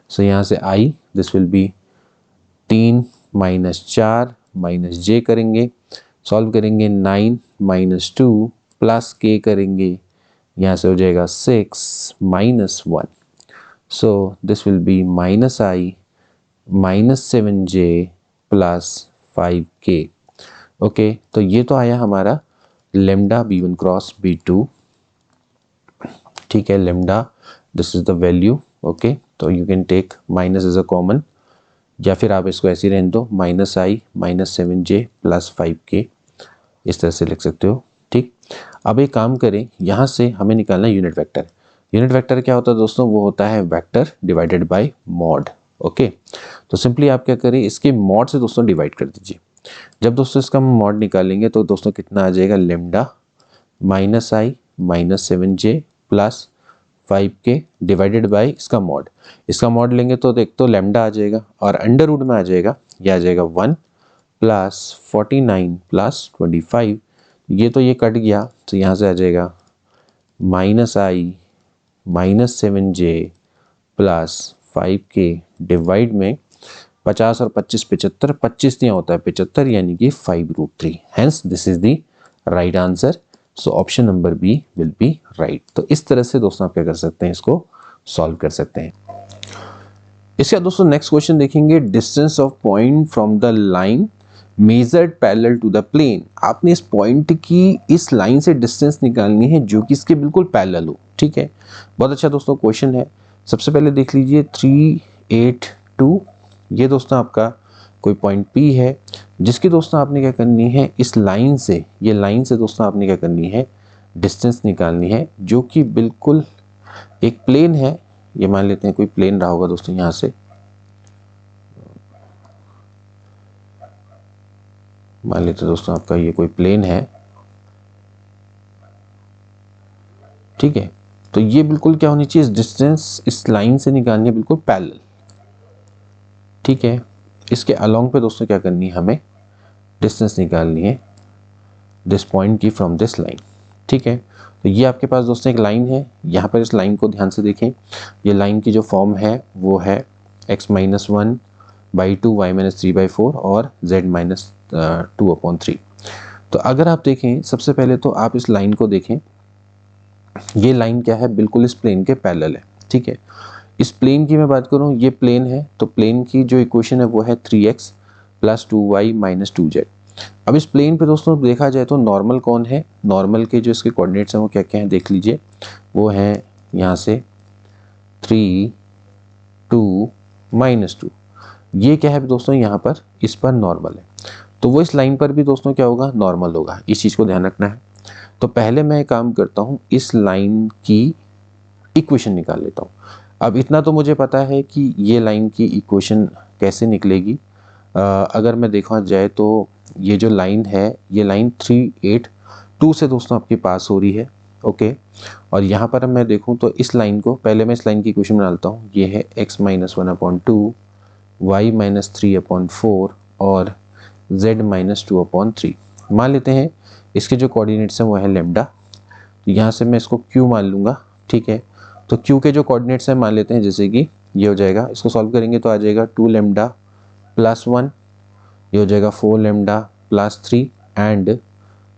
सो यहाँ से i this will B 3 minus 4 minus j करेंगे, सॉल्व करेंगे 9 माइनस 2 प्लस k करेंगे, यहाँ से हो जाएगा 6 minus 1। So this will B minus i minus 7j plus 5k। Okay, तो ये तो आया हमारा लेमडा b1 क्रॉस b2, ठीक है। Lambda this is the value, okay. तो you can take minus as a common, या फिर आप इसको ऐसे ही रहने दो, minus i minus 7j plus 5k, इस तरह से लिख सकते हो, ठीक। अब एक काम करें, यहाँ से हमें निकालना है यूनिट वेक्टर। यूनिट वेक्टर क्या होता है दोस्तों, वो होता है vector divided by mod, okay. तो सिंपली आप क्या करें, इसके मॉड से दोस्तों डिवाइड कर दीजिए। जब दोस्तों इसका मॉड निकालेंगे तो दोस्तों कितना आ जाएगा, lambda minus i minus 7j plus 5k divided by इसका मॉड। इसका मॉड लेंगे तो देख तो लेमडा आ जाएगा और अंडर रूट में आ जाएगा, यह आ जाएगा 1 प्लस 49 प्लस 25, ये तो ये कट गया, तो यहाँ से आ जाएगा minus i minus 7j plus 5k divide में 50 और 25 75, 25 नहीं होता है 75, यानी कि 5√3। Hence this is the right answer. So option number B will be right. तो इस तरह से दोस्तों आप क्या कर सकते हैं, इसको सॉल्व कर सकते हैं। इसके बाद दोस्तों नेक्स्ट क्वेश्चन देखेंगे, distance of point from the line measured parallel to the plane. आपने इस पॉइंट की इस लाइन से डिस्टेंस निकालनी है जो कि इसके बिल्कुल पैरेलल हो, ठीक है। बहुत अच्छा दोस्तों क्वेश्चन है। सबसे पहले देख लीजिए 3 8 2, ये दोस्तों आपका कोई पॉइंट P है जिसकी दोस्तों आपने क्या करनी है, इस लाइन से, ये लाइन से दोस्तों आपने क्या करनी है, डिस्टेंस निकालनी है जो कि बिल्कुल एक प्लेन है। ये मान लेते हैं कोई प्लेन रहा होगा दोस्तों, यहाँ से मान लेते हैं दोस्तों आपका ये कोई प्लेन है, ठीक है। तो ये बिल्कुल क्या होनी चाहिए, डिस्टेंस इस लाइन से निकालनी है बिल्कुल पैरेलल, ठीक है। इसके अलोंग पे दोस्तों क्या करनी है, हमें डिस्टेंस निकालनी है दिस पॉइंट की फ्रॉम दिस लाइन, ठीक है। तो ये आपके पास दोस्तों एक लाइन है, यहाँ पर इस लाइन को ध्यान से देखें। ये लाइन की जो फॉर्म है वो है x-1/2 y-3/4 और z-2/3। तो अगर आप देखें सबसे पहले तो आप इस लाइन को देखें, ये लाइन क्या है, बिल्कुल इस प्लेन के पैरेलल है, ठीक है। इस प्लेन की मैं बात करूँ, ये प्लेन है, तो प्लेन की जो इक्वेशन है वो है 3x + 2y - 2z। अब इस प्लेन पे दोस्तों देखा जाए तो नॉर्मल कौन है, नॉर्मल के जो इसके कोऑर्डिनेट्स हैं वो क्या क्या हैं देख लीजिए। वो है यहाँ से 3, 2, -2। ये क्या है दोस्तों, यहाँ पर इस पर नॉर्मल है, तो वो इस लाइन पर भी दोस्तों क्या होगा, नॉर्मल होगा। इस चीज़ को ध्यान रखना है। तो पहले मैं काम करता हूँ, इस लाइन की इक्वेशन निकाल लेता हूँ। अब इतना तो मुझे पता है कि ये लाइन की इक्वेशन कैसे निकलेगी। अगर मैं देखा जाए तो ये जो लाइन है, ये लाइन 382 से दोस्तों आपके पास हो रही है, ओके। और यहाँ पर मैं देखूँ तो इस लाइन को, पहले मैं इस लाइन की इक्वेशन बनाता हूँ। ये है x - 1/2, y - 3/4 और z - 2/3। मान लेते हैं इसके जो कोऑर्डिनेट्स हैं वो है लैम्डा, तो यहाँ से मैं इसको q मान लूँगा, ठीक है। तो q के जो कोऑर्डिनेट्स हैं मान लेते हैं, जैसे कि ये हो जाएगा, इसको सॉल्व करेंगे तो आ जाएगा 2 लैम्डा + 1, ये हो जाएगा 4 लैम्डा + 3 एंड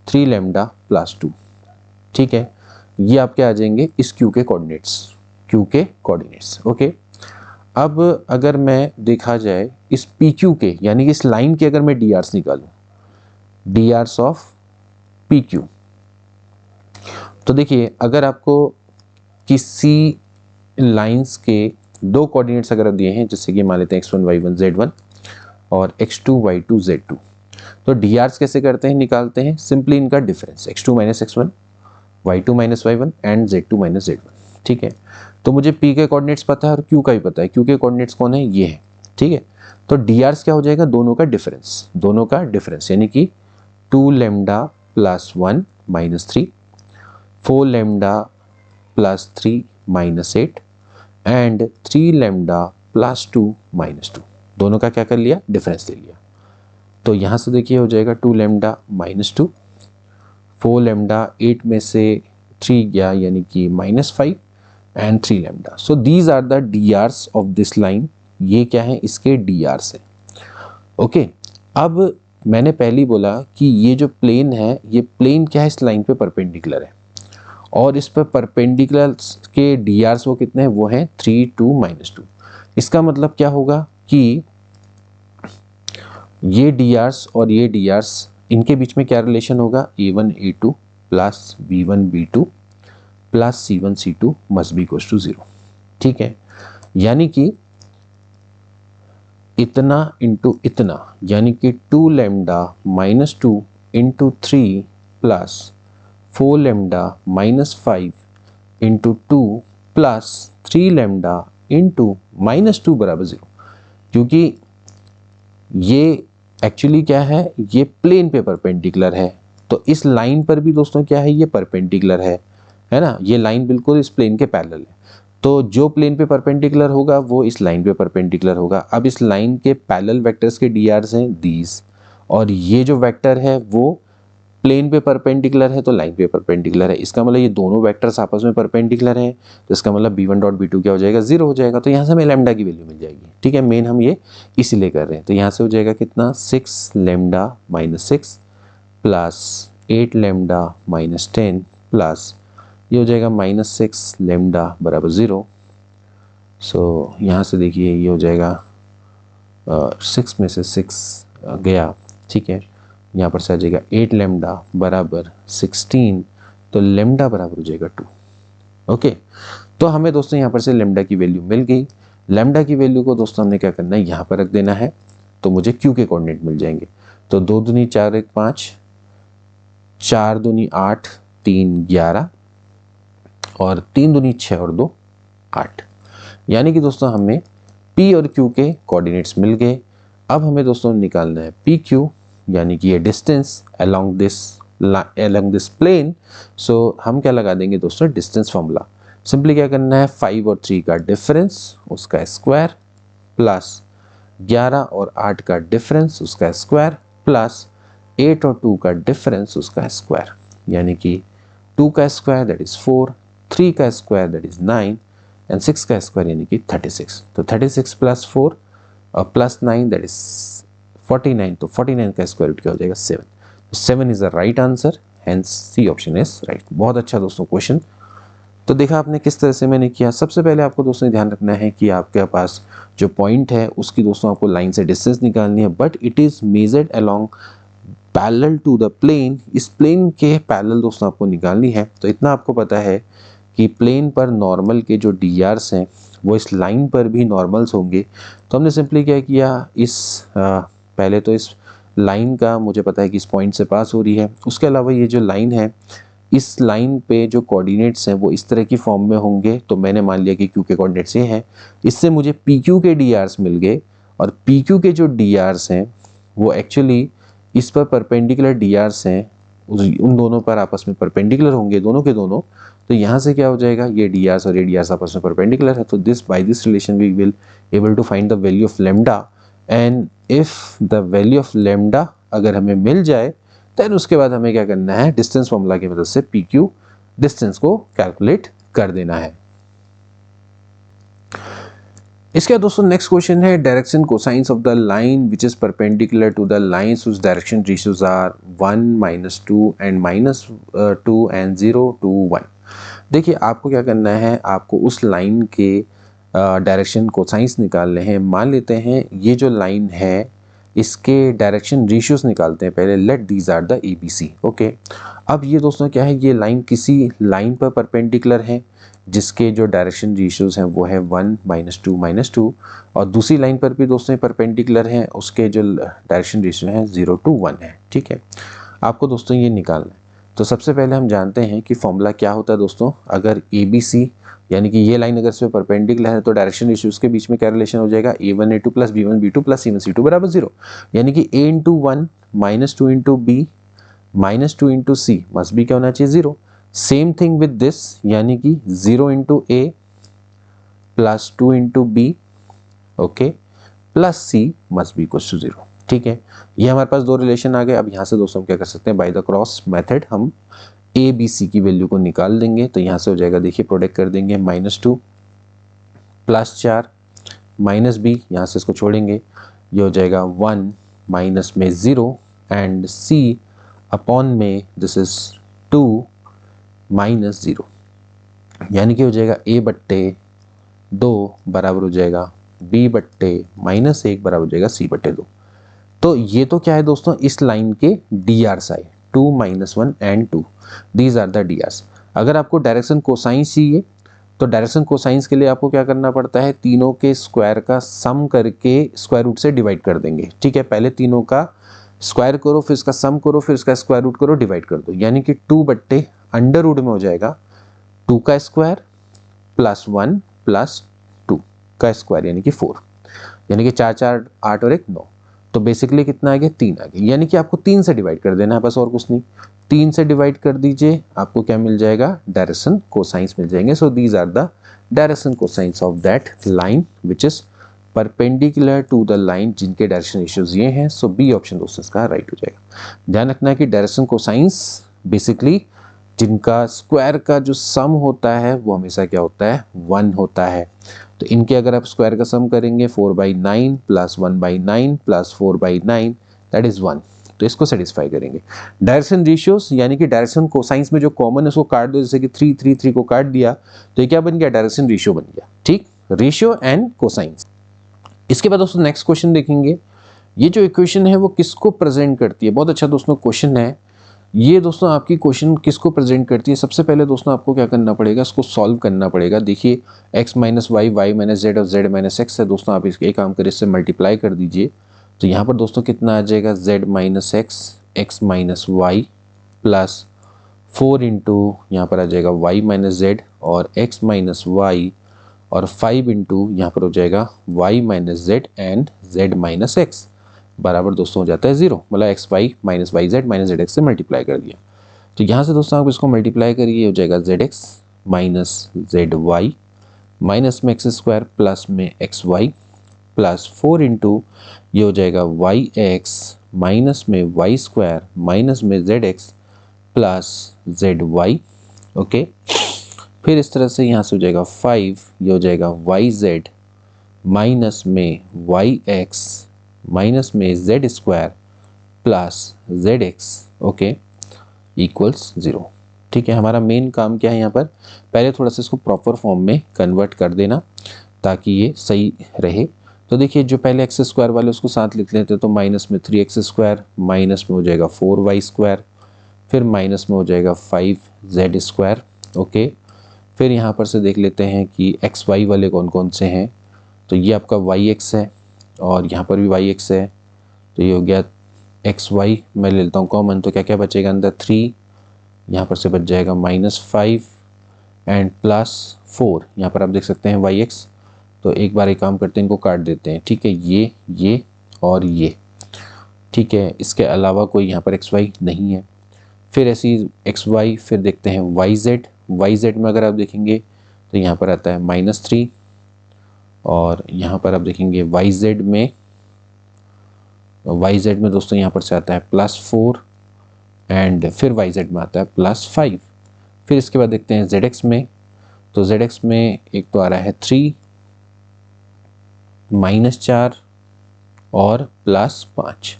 3 लैम्डा + 2, ठीक है। ये आपके आ जाएंगे इस q के कोऑर्डिनेट्स, ओके। अब अगर मैं देखा जाए इस PQ के, यानी कि इस लाइन के अगर मैं DRs निकालूं, DRs ऑफ PQ, तो देखिए अगर आपको किसी लाइंस के दो कोऑर्डिनेट्स अगर दिए हैं, जैसे कि मान लेते हैं x1 y1 z1 और x2 y2 z2, तो DRs कैसे करते हैं, निकालते हैं सिंपली इनका difference, x2 - x1, y2 - y1 and z2 - z1, ठीक है। तो मुझे P के कोऑर्डिनेट्स पता है और Q का भी पता है। Q के कोऑर्डिनेट्स कौन है, ये है, ठीक है। तो DRs क्या हो जाएगा, दोनों का डिफरेंस, यानी कि 2 लैम्डा + 1 - 3, 4 लैम्डा + 3 - 8 एंड 3 लैम्डा + 2 - 2। दोनों का क्या कर लिया, डिफरेंस ले लिया। तो यहाँ से देखिए हो जाएगा 2 लैम्डा - 2, 4 लैम्डा 8 में से 3 गया, यानी कि -5 and 3 lambda. So these are the DRs of this line. ये क्या है, इसके DRs है, ओके। अब मैंने पहले बोला कि ये जो प्लेन है, ये प्लेन क्या है, इस लाइन पे परपेंडिकुलर है, और इस पर परपेंडिकुलर के DRs वो कितने हैं, वो हैं 3, 2 - 2। इसका मतलब क्या होगा कि ये DRs और ये DRs, इनके बीच में क्या रिलेशन होगा, A1 A2 + B1 B2 + C1 C2 must be equals to 0, ठीक है। यानी कि इतना इंटू इतना, यानी कि 2 lambda -2 into 3 + 4 lambda -5 into 2 + 3 lambda into -2 बराबर 0। क्योंकि ये एक्चुअली क्या है, ये प्लेन पे परपेंडिकुलर है, तो इस लाइन पर भी दोस्तों क्या है, ये परपेंडिकुलर है ना। ये लाइन बिल्कुल इस प्लेन के पैरेलल है, तो जो प्लेन पे परपेंडिकुलर होगा वो इस लाइन पे परपेंडिकुलर होगा। अब इस लाइन के पैरेलल वेक्टर्स के DRs हैं दीज, और ये जो वेक्टर है वो प्लेन पे परपेंडिकुलर है, तो लाइन पे परपेंडिकुलर है। इसका मतलब ये दोनों वेक्टर्स आपस में परपेंडिकुलर हैं, तो इसका मतलब B1.B2 क्या हो जाएगा, 0 हो जाएगा। तो यहाँ से हमें लैम्डा की वैल्यू मिल जाएगी, ठीक है। मेन हम ये इसीलिए कर रहे हैं। तो यहाँ से हो जाएगा कितना, 6 लैम्डा -6 + 8 लैम्डा -10 प्लस ये हो जाएगा -6 लैम्डा बराबर 0। सो यहाँ से देखिए ये हो जाएगा 6 में से 6 गया, ठीक है। यहाँ पर से आ जाएगा 8 लैम्डा बराबर 16, तो लैम्डा बराबर हो जाएगा 2, ओके। तो हमें दोस्तों यहाँ पर से लैम्डा की वैल्यू मिल गई। लैम्डा की वैल्यू को दोस्तों हमने क्या करना है, यहाँ पर रख देना है, तो मुझे Q के कोऑर्डिनेट मिल जाएंगे। तो 2 दूनी 4 1 5, 4 दूनी 8 3 11 और 3 दूनी 6 और 2 8। यानी कि दोस्तों हमें P और Q के कोऑर्डिनेट्स मिल गए। अब हमें दोस्तों निकालना है PQ, यानी कि ये डिस्टेंस अलोंग दिस प्लेन। सो हम क्या लगा देंगे दोस्तों, डिस्टेंस फॉर्मूला। सिंपली क्या करना है, 5 और 3 का डिफरेंस उसका स्क्वायर प्लस 11 और 8 का डिफरेंस उसका स्क्वायर प्लस 8 और 2 का डिफरेंस उसका स्क्वायर, यानी कि 2 का स्क्वायर दैट इज 4, 3 का स्क्वायर दैट इज 9 एंड 6 का स्क्वायर यानी कि 36। तो 36 + 4 और +9 दैट इज 49। तो 49 का स्क्वायर रूट क्या हो जाएगा, 7। 7 is the right answer, hence C option is right. बहुत अच्छा दोस्तों क्वेश्चन। तो देखा आपने किस तरह से मैंने किया। सबसे पहले आपको दोस्तों ध्यान रखना है कि आपके पास जो पॉइंट है उसकी दोस्तों आपको लाइन से डिस्टेंस निकालनी है, but it is measured along parallel to the plane. इस प्लेन के पैरेलल दोस्तों आपको निकालनी है। तो इतना आपको पता है कि प्लेन पर नॉर्मल के जो डी आर्स हैं वो इस लाइन पर भी नॉर्मल्स होंगे। तो हमने सिंपली क्या किया, पहले तो इस लाइन का मुझे पता है कि इस पॉइंट से पास हो रही है। उसके अलावा ये जो लाइन है, इस लाइन पे जो कोऑर्डिनेट्स हैं वो इस तरह की फॉर्म में होंगे। तो मैंने मान लिया कि क्यू के कोऑर्डिनेट्स ये हैं। इससे मुझे पी क्यू के डी आर्स मिल गए, और पी क्यू के जो डी आर्स हैं वो एक्चुअली इस पर परपेंडिकुलर डी आर्स हैं, उन दोनों पर आपस में परपेंडिकुलर होंगे दोनों के दोनों। तो यहाँ से क्या हो जाएगा, ये डी आर्स और ये डी आर्स आपस में परपेंडिकुलर है। तो by this relation we will able to find the value of lambda, and if the value of lambda अगर हमें मिल जाए देन उसके बाद हमें क्या करना है, डिस्टेंस फॉर्मूला की मदद से पी क्यू डिस्टेंस को कैलकुलेट कर देना है। इसके बाद दोस्तों नेक्स्ट क्वेश्चन है, direction cosines of the line which is perpendicular to the lines whose direction ratios are 1, -2 and -2 and 0 to 1। देखिए आपको क्या करना है, आपको उस लाइन के डायरेक्शन कोसाइंस निकालने हैं। मान लेते हैं ये जो लाइन है इसके डायरेक्शन रेशियोज निकालते हैं पहले। Let these are the A B C. Okay, अब ये दोस्तों क्या है, ये लाइन किसी लाइन पर परपेंडिकुलर है जिसके जो डायरेक्शन रेशियोज हैं वो है 1, -2, -2, और दूसरी लाइन पर भी दोस्तों परपेंडिकुलर हैं, उसके जो डायरेक्शन रेशियो है 0 to 1 है। ठीक है, आपको दोस्तों ये निकालना है। तो सबसे पहले हम जानते हैं कि फॉर्मूला क्या होता है दोस्तों। अगर ए बी सी यानी कि ये लाइन अगर इस पर परपेंडिकुलर है तो डायरेक्शन रेशियोज के बीच में क्या रिलेशन हो जाएगा, a1 a2 plus b1 b2 plus c1 c2 बराबर 0। यानी कि a into 1 -2 into b -2 into c must भी क्या होना चाहिए 0। सेम थिंग विद दिस, यानी कि 0 into a plus 2 into b, okay, plus c must be equal to 0। ठीक है, ये हमारे पास दो रिलेशन आ गए। अब यहाँ से दोस्तों हम क्या कर सकते हैं, बाय द क्रॉस मेथड हम ए बी सी की वैल्यू को निकाल देंगे। तो यहाँ से हो जाएगा, देखिए प्रोडक्ट कर देंगे, -2 प्लस 4 माइनस बी, यहाँ से इसको छोड़ेंगे, ये हो जाएगा 1 माइनस में 0 एंड सी अपॉन में दिस इज 2 माइनस 0, यानी कि हो जाएगा a/2 बराबर हो जाएगा b/-1 बराबर हो जाएगा c/2। तो ये तो क्या है दोस्तों, इस लाइन के डी आर साइड 2, -1 and 2, these are the D Rs. अगर आपको डायरेक्शन कोसाइंस चाहिए तो डायरेक्शन कोसाइंस के लिए आपको क्या करना पड़ता है, तीनों के स्क्वायर का सम करके स्क्वायर रूट से डिवाइड कर देंगे। ठीक है, पहले तीनों का स्क्वायर करो, फिर इसका सम करो, फिर इसका स्क्वायर रूट करो, डिवाइड कर दो, यानी कि 2/√, में हो जाएगा 2 का स्क्वायर प्लस 1 प्लस 2 का स्क्वायर, यानी कि 4, यानी कि 4 4 8 और 1 9। तो बेसिकली कितना आ गया, 3 आ गया, यानी कि आपको 3 से डिवाइड कर देना है बस, और कुछ नहीं। 3 से डिवाइड कर दीजिए, आपको क्या मिल जाएगा, डायरेक्शन कोसाइंस मिल जाएंगे। So these are the direction cosines of that line which is perpendicular to the line, जिनके डायरेक्शन रेशियोज ये हैं। सो बी ऑप्शन दोस्तों इसका राइट हो जाएगा। ध्यान रखना है कि डायरेक्शन कोसाइंस बेसिकली जिनका स्क्वायर का जो सम होता है वो हमेशा क्या होता है, 1 होता है। तो इनके अगर आप स्क्वायर का सम करेंगे 4/9 प्लस 1/9 प्लस 4/9 दैट इज 1, तो इसको सेटिस्फाई करेंगे। डायरेक्शन रेशियोज यानी कि डायरेक्शन कोसाइंस में जो कॉमन है उसको काट दो, जैसे कि 3 3 3 को काट दिया तो ये क्या बन गया, डायरेक्शन रेशियो बन गया। ठीक, रेशियो एंड कोसाइंस। इसके बाद दोस्तों नेक्स्ट क्वेश्चन देखेंगे। ये जो इक्वेशन है वो किसको प्रेजेंट करती है, बहुत अच्छा दोस्तों क्वेश्चन है ये। दोस्तों आपकी क्वेश्चन किसको प्रेजेंट करती है, सबसे पहले दोस्तों आपको क्या करना पड़ेगा, इसको सॉल्व करना पड़ेगा। देखिए x - y, y - z और z - x है दोस्तों, आप इसके एक काम करें, इससे मल्टीप्लाई कर दीजिए। तो यहाँ पर दोस्तों कितना आ जाएगा, z - x, x - y plus 4 into यहाँ पर आ जाएगा y - z और x - y और 5 इंटू यहाँ पर हो जाएगा y - z and z - x बराबर दोस्तों हो जाता है 0, मतलब x y minus y z minus z x से मल्टीप्लाई कर दिया। तो यहाँ से दोस्तों आप इसको मल्टीप्लाई करिए, हो जाएगा z x minus z y minus में एक्स स्क्वायर प्लस में एक्स वाई प्लस 4 इंटू ये हो जाएगा वाई एक्स माइनस में वाई स्क्वायर माइनस में z x plus z y. Okay, फिर इस तरह से यहाँ से हो जाएगा 5, ये हो जाएगा वाई जेड माइनस में वाई एक्स माइनस में Z square plus Z x, okay, equals 0। ठीक है, हमारा मेन काम क्या है यहाँ पर, पहले थोड़ा सा इसको प्रॉपर फॉर्म में कन्वर्ट कर देना ताकि ये सही रहे। तो देखिए जो पहले एक्स स्क्वायर वाले उसको साथ लिख लेते हैं, तो माइनस में 3x², माइनस में हो जाएगा 4y², फिर माइनस में हो जाएगा 5z²। ओके, फिर यहाँ पर से देख लेते हैं कि एक्स वाई वाले कौन कौन से हैं। तो ये आपका yx है और यहाँ पर भी yx है, तो ये हो गया xy। मैं ले लेता हूँ कॉमन, तो क्या क्या बचेगा अंदर 3, यहाँ पर से बच जाएगा -5 एंड +4। यहाँ पर आप देख सकते हैं yx। तो एक बार एक काम करते हैं, इनको काट देते हैं। ठीक है, ये और ये। ठीक है, इसके अलावा कोई यहाँ पर xy नहीं है। फिर ऐसी xy, फिर देखते हैं yz में अगर आप देखेंगे तो यहाँ पर आता है -3, और यहाँ पर आप देखेंगे yz में दोस्तों यहाँ पर से आता है +4 एंड फिर yz में आता है +5। फिर इसके बाद देखते हैं zx में, तो zx में एक तो आ रहा है 3, -4 और +5,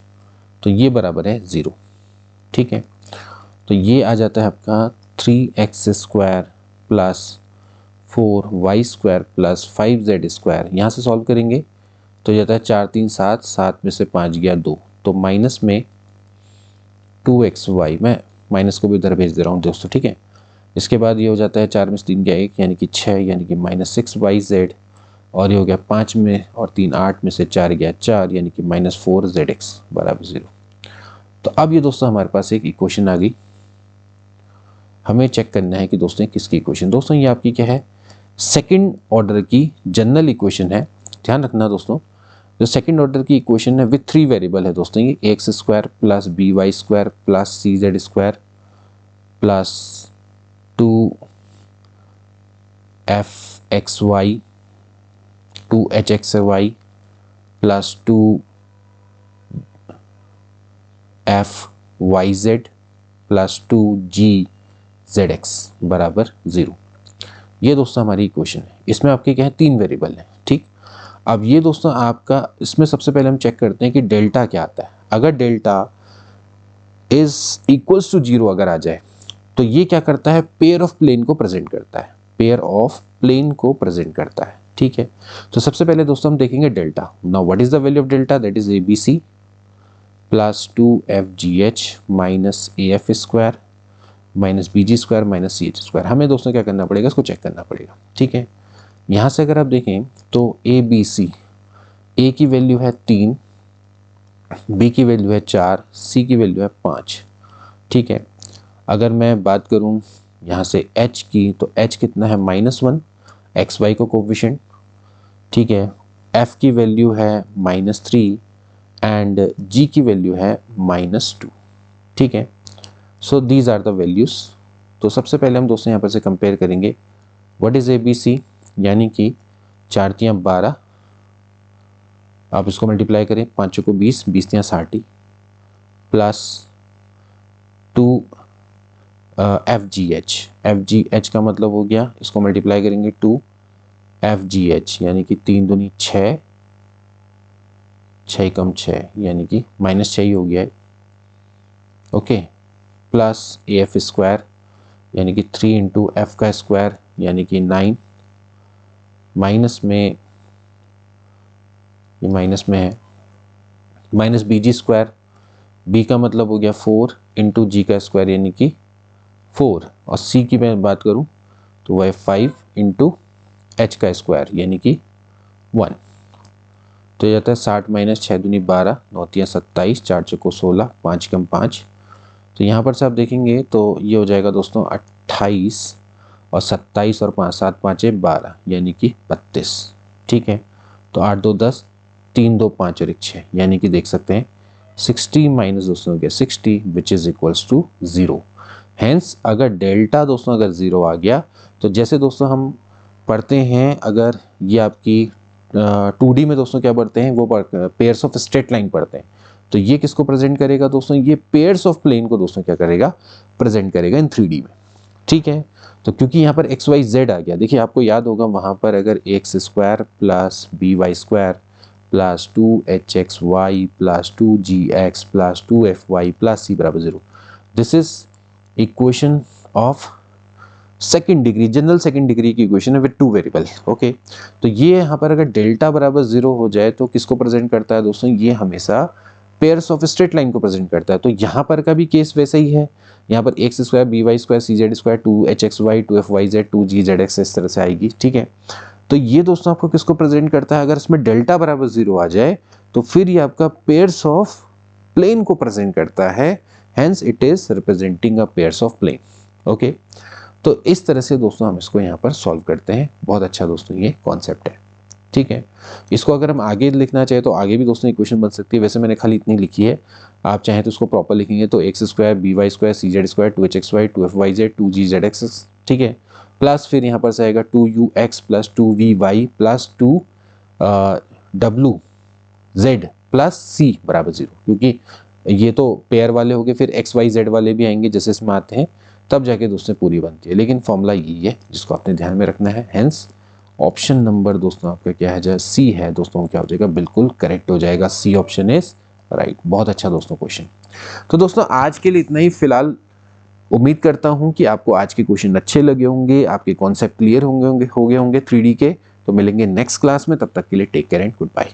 तो ये बराबर है 0। ठीक है, तो ये आ जाता है आपका 3x² + 4y² + 5z²। यहाँ से सॉल्व करेंगे तो जाता है 4 3 7, 7 में से 5 गया 2, तो माइनस में 2xy। मैं माइनस को भी इधर भेज दे रहा हूँ दोस्तों। ठीक है, इसके बाद ये हो जाता है 4 में से 3 गया 1, यानी कि 6, यानी कि -6yz, और ये हो गया 5 में और 3 8 में से 4 गया 4, यानी कि -4zx बराबर 0। तो अब ये दोस्तों हमारे पास एक इक्वेशन आ गई। हमें चेक करना है कि दोस्तों किसकी इक्वेशन। दोस्तों ये आपकी क्या है, सेकंड ऑर्डर की जनरल इक्वेशन है। ध्यान रखना दोस्तों, जो सेकंड ऑर्डर की इक्वेशन है विथ 3 वेरिएबल है दोस्तों, ये ax² + by² + cz² + 2fxy 2hxy + 2fyz + 2gzx बराबर 0। ये दोस्तों हमारी इक्वेशन है। इसमें आपके क्या है, 3 वेरिएबल हैं। ठीक, अब ये दोस्तों आपका, इसमें सबसे पहले हम चेक करते हैं कि डेल्टा क्या आता है। अगर डेल्टा इज इक्वल्स टू 0 अगर आ जाए तो ये क्या करता है, पेयर ऑफ प्लेन को प्रेजेंट करता है, पेयर ऑफ प्लेन को प्रेजेंट करता है। ठीक है, तो सबसे पहले दोस्तों हम देखेंगे delta. Now what is the value of delta, that is ABC + 2fgh - af² -bg² -ch²। हमें दोस्तों क्या करना पड़ेगा, इसको चेक करना पड़ेगा। ठीक है, यहाँ से अगर आप देखें तो ABC, A की वैल्यू है 3, B की वैल्यू है 4, C की वैल्यू है 5। ठीक है, अगर मैं बात करूँ यहाँ से H की, तो H कितना है -1, XY को कोफिशिएंट। ठीक है, F की वैल्यू है -3 एंड G की वैल्यू है -2। ठीक है, so these are the values. तो सबसे पहले हम दोस्तों यहाँ पर से कंपेयर करेंगे व्हाट इज ABC, यानी कि 4 तियाँ 12, आप इसको मल्टीप्लाई करें, 5 को 20, 20 तियाँ 60 + 2fgh का मतलब हो गया, इसको मल्टीप्लाई करेंगे 2fgh, यानी कि 3 दूनी 6, 6 कम 6, यानी कि -6 ही हो गया है। ओके, + af², यानी कि 3 × f का स्क्वायर, यानी कि 9, माइनस में, ये माइनस में है, -bg², b का मतलब हो गया 4 × g का स्क्वायर, यानी कि 4, और c की मैं बात करूं तो वह 5 × h का स्क्वायर, यानी कि 1। तो ये जाता है 60 - 6 दूनी 12, 9 तियाँ 27, 4 चौको 16, 5 कम 5। तो यहाँ पर से आप देखेंगे तो ये हो जाएगा दोस्तों 28, और 27 और 5, 7 5 12, यानी कि 32। ठीक है, तो 8 2 10, 3 2 5 और 1 6, यानी कि देख सकते हैं 60 माइनस दोस्तों हो गया 60, which is equals to 0। Hence अगर डेल्टा दोस्तों अगर 0 आ गया, तो जैसे दोस्तों हम पढ़ते हैं, अगर ये आपकी 2D में दोस्तों क्या पढ़ते हैं, वो पेयर्स ऑफ स्ट्रेट लाइन पढ़ते हैं, तो ये किसको प्रेजेंट करेगा दोस्तों, ये पेयर्स ऑफ प्लेन को दोस्तों क्या करेगा, प्रेजेंट करेगा इन 3D में। ठीक है, तो क्योंकि यहाँ पर XYZ आ गया, देखिए आपको याद होगा वहाँ पर अगर x² + by² + 2hxy + 2gx + 2fy + c बराबर 0, this is equation of second degree, general second degree की इक्वेशन है विद टू वेरिएबल। ओके, तो ये यहाँ पर अगर डेल्टा बराबर 0 हो जाए तो किसको प्रेजेंट करता है दोस्तों, ये हमेशा पेयर्स ऑफ स्ट्रेट लाइन को प्रेजेंट करता है। तो यहाँ पर का भी केस वैसा ही है, यहाँ पर x square b y square c z square 2hxy 2fyz 2gzx इस तरह से आएगी। ठीक है, तो ये दोस्तों आपको किसको प्रेजेंट करता है, अगर इसमें डेल्टा बराबर 0 आ जाए तो फिर ये आपका पेयर्स ऑफ प्लेन को प्रेजेंट करता है, hence it is representing a pairs of plane. Okay, तो इस तरह से दोस्तों हम इसको यहाँ पर सॉल्व करते हैं। बहुत अच्छा दोस्तों ये कॉन्सेप्ट है। ठीक है, इसको अगर हम आगे लिखना चाहे तो आगे भी दोस्तों इक्वेशन बन सकती है, वैसे मैंने खाली इतनी लिखी है, आप चाहें तो इसको प्रॉपर लिखेंगे तो x square b y square c z square 2hxy 2fyz 2gzx, ठीक है, प्लस फिर यहाँ पर से आएगा 2ux plus 2vy plus 2wz plus c बराबर 0, क्योंकि ये तो पेयर वाले हो गए, फिर एक्स वाई जेड वाले भी आएंगे जैसे इसमें आते हैं, तब जाके दोस्तों पूरी बनती है। लेकिन फॉर्मूला यही है जिसको आपने ध्यान में रखना है। हेंस ऑप्शन नंबर दोस्तों आपका क्या है, जो सी है दोस्तों, क्या हो जाएगा, बिल्कुल करेक्ट हो जाएगा, सी ऑप्शन इज राइट। बहुत अच्छा दोस्तों क्वेश्चन। तो दोस्तों आज के लिए इतना ही फिलहाल। उम्मीद करता हूं कि आपको आज के क्वेश्चन अच्छे लगे होंगे, आपके कॉन्सेप्ट क्लियर हो गए होंगे 3D के। तो मिलेंगे नेक्स्ट क्लास में, तब तक के लिए take care and good bye.